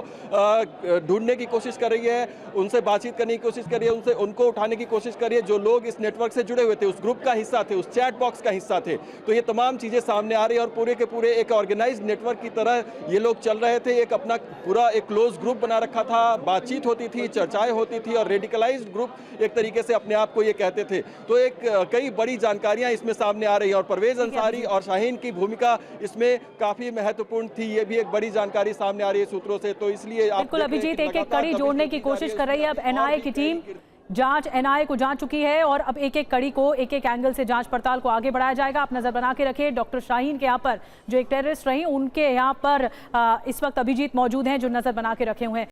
S8: ढूंढने की कोशिश कर रही है, उनसे बातचीत करने की कोशिश कर रही है, उनको उठाने की कोशिश कर रही है जो लोग इस नेटवर्क से जुड़े हुए थे, उस ग्रुप का हिस्सा थे, उस चैट बॉक्स का हिस्सा थे। तो ये तमाम चीजें सामने आ रही है और पूरे के पूरे एक ऑर्गेनाइज्ड नेटवर्क की तरह ये लोग चल रहे थे। एक अपना पूरा एक क्लोज ग्रुप बना रखा था, बातचीत होती थी, चर्चाएं होती थी और रेडिकलाइज्ड ग्रुप एक तरीके से अपने आप को ये कहते थे। तो एक कई बड़ी जानकारियां इसमें सामने आ रही है और परवेज अंसारी और शाहीन की भूमिका इसमें काफी महत्वपूर्ण थी, ये भी एक बड़ी जानकारी सामने आ रही है सूत्रों से। तो इसलिए
S1: बिल्कुल अभिजीत, एक एक कड़ी जोड़ने की कोशिश कर रही है। अब एनआईए की टीम एनआईए को जांच चुकी है और अब एक एक कड़ी को, एक एक एंगल से जांच पड़ताल को आगे बढ़ाया जाएगा। आप नजर बना के रखिए। डॉक्टर शाहीन के यहाँ पर जो एक टेररिस्ट रही, उनके यहाँ पर इस वक्त अभिजीत मौजूद हैं जो नजर बना के रखे हुए हैं।